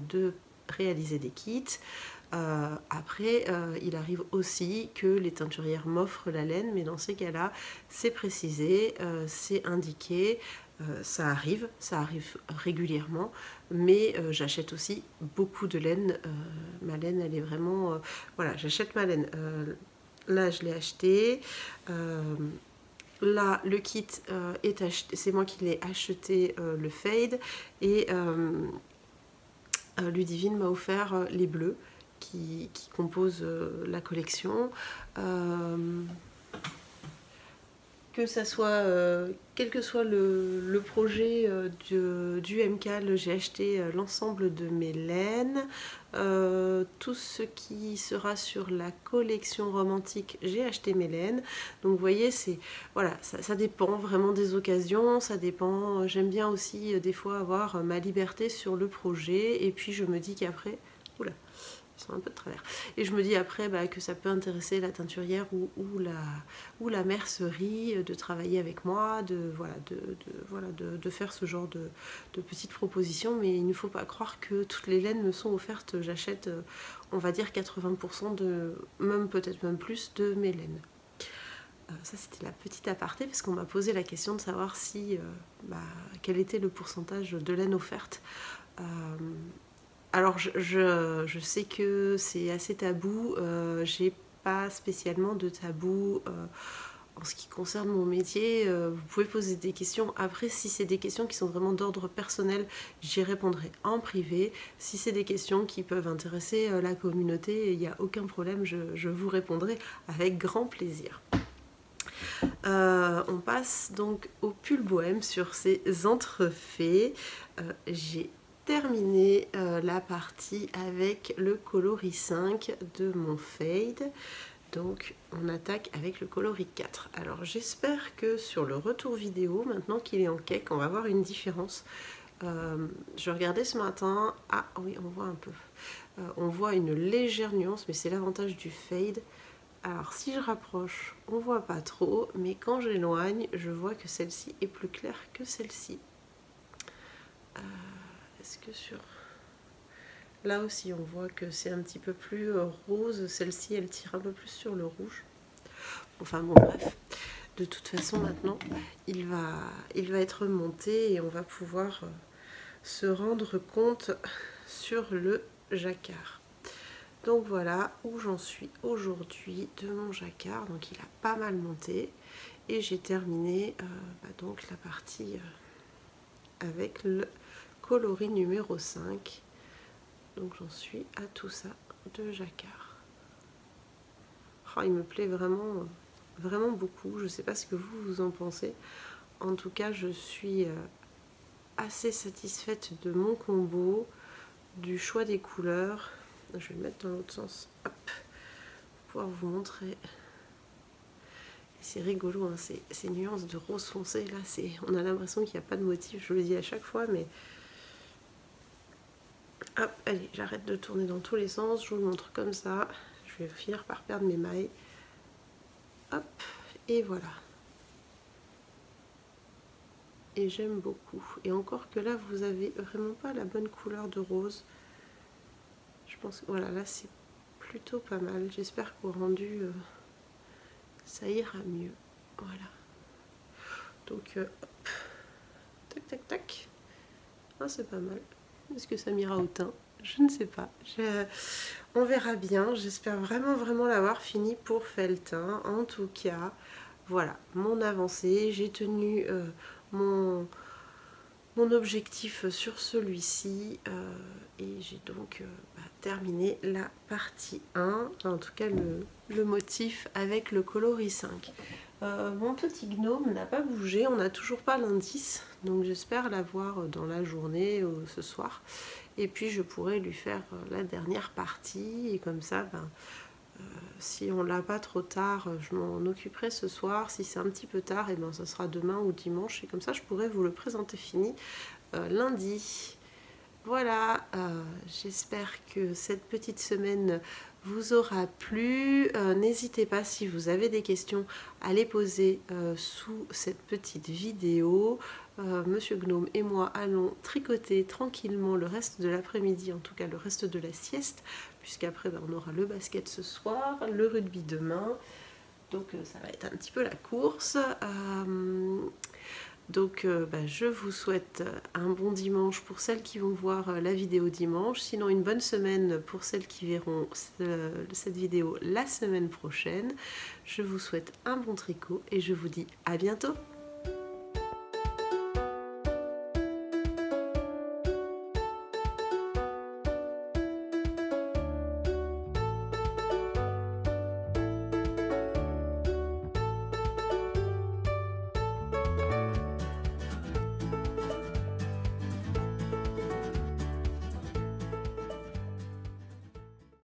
Speaker 1: de réaliser des kits. Après, il arrive aussi que les teinturières m'offrent la laine, mais dans ces cas-là, c'est précisé, c'est indiqué, ça arrive régulièrement, mais j'achète aussi beaucoup de laine. Ma laine, elle est vraiment... voilà, j'achète ma laine. Là, je l'ai acheté. Là, le kit est acheté, c'est moi qui l'ai acheté, le fade, et Ludivine m'a offert les bleus qui composent la collection. Que ça soit, quel que soit le projet du MCAL, j'ai acheté l'ensemble de mes laines. Tout ce qui sera sur la collection romantique, j'ai acheté mes laines. Donc vous voyez, voilà, ça dépend vraiment des occasions, ça dépend. J'aime bien aussi des fois avoir ma liberté sur le projet, et puis je me dis qu'après, oula, ils sont un peu de travers, et je me dis après que ça peut intéresser la teinturière ou la mercerie de travailler avec moi, de faire ce genre de petites propositions. Mais il ne faut pas croire que toutes les laines me sont offertes. J'achète, on va dire 80% peut-être même plus de mes laines. Ça, c'était la petite aparté, parce qu'on m'a posé la question de savoir quel était le pourcentage de laine offerte. Alors je sais que c'est assez tabou, j'ai pas spécialement de tabou en ce qui concerne mon métier. Vous pouvez poser des questions. Après, si c'est des questions qui sont vraiment d'ordre personnel, j'y répondrai en privé. Si c'est des questions qui peuvent intéresser la communauté, il n'y a aucun problème, je vous répondrai avec grand plaisir. On passe donc au pull bohème sur ces entrefaits. J'ai terminé la partie avec le coloris 5 de mon fade. Donc on attaque avec le coloris 4. Alors j'espère que sur le retour vidéo, maintenant qu'il est en cake, on va voir une différence. Je regardais ce matin, ah oui, on voit un peu, on voit une légère nuance, mais c'est l'avantage du fade. Alors si je rapproche, on voit pas trop, mais quand j'éloigne, je vois que celle-ci est plus claire que celle-ci. Est-ce que sur... Là aussi, on voit que c'est un petit peu plus rose. Celle-ci, elle tire un peu plus sur le rouge. Enfin bon, bref. De toute façon, maintenant, il va être monté et on va pouvoir se rendre compte sur le jacquard. Donc voilà où j'en suis aujourd'hui de mon jacquard. Donc il a pas mal monté. Et j'ai terminé donc la partie avec le coloris numéro 5. Donc j'en suis à tout ça de jacquard. Oh, il me plaît vraiment, vraiment beaucoup. Je ne sais pas ce que vous en pensez. En tout cas, je suis assez satisfaite de mon combo, du choix des couleurs. Je vais le mettre dans l'autre sens, hop, pour pouvoir vous montrer. C'est rigolo, hein, ces nuances de rose foncé, là, on a l'impression qu'il n'y a pas de motif, je le dis à chaque fois, mais... Hop, allez, j'arrête de tourner dans tous les sens, je vous le montre comme ça. Je vais finir par perdre mes mailles. Hop, et voilà. Et j'aime beaucoup. Et encore que là, vous avez vraiment pas la bonne couleur de rose. Je pense que voilà, là, c'est plutôt pas mal. J'espère qu'au rendu, ça ira mieux. Voilà. Donc, hop. Tac, tac, tac. Ah, c'est pas mal. Est-ce que ça m'ira au teint? Je ne sais pas. On verra bien. J'espère vraiment, vraiment l'avoir fini pour Felletin. En tout cas, voilà, mon avancée. J'ai tenu mon objectif sur celui-ci. Et j'ai donc terminé la partie 1. En tout cas, le motif avec le coloris 5. Mon petit gnome n'a pas bougé, on n'a toujours pas l'indice, donc j'espère l'avoir dans la journée ou ce soir. Et puis je pourrai lui faire la dernière partie, et comme ça, si on l'a pas trop tard, je m'en occuperai ce soir. Si c'est un petit peu tard, et ça sera demain ou dimanche, et comme ça je pourrai vous le présenter fini lundi. Voilà, j'espère que cette petite semaine vous aura plu. N'hésitez pas, si vous avez des questions, à les poser sous cette petite vidéo. Monsieur Gnome et moi allons tricoter tranquillement le reste de l'après-midi, en tout cas le reste de la sieste, puisqu'après on aura le basket ce soir, le rugby demain. Donc ça va être un petit peu la course. Donc je vous souhaite un bon dimanche pour celles qui vont voir la vidéo dimanche, sinon une bonne semaine pour celles qui verront cette vidéo la semaine prochaine. Je vous souhaite un bon tricot et je vous dis à bientôt.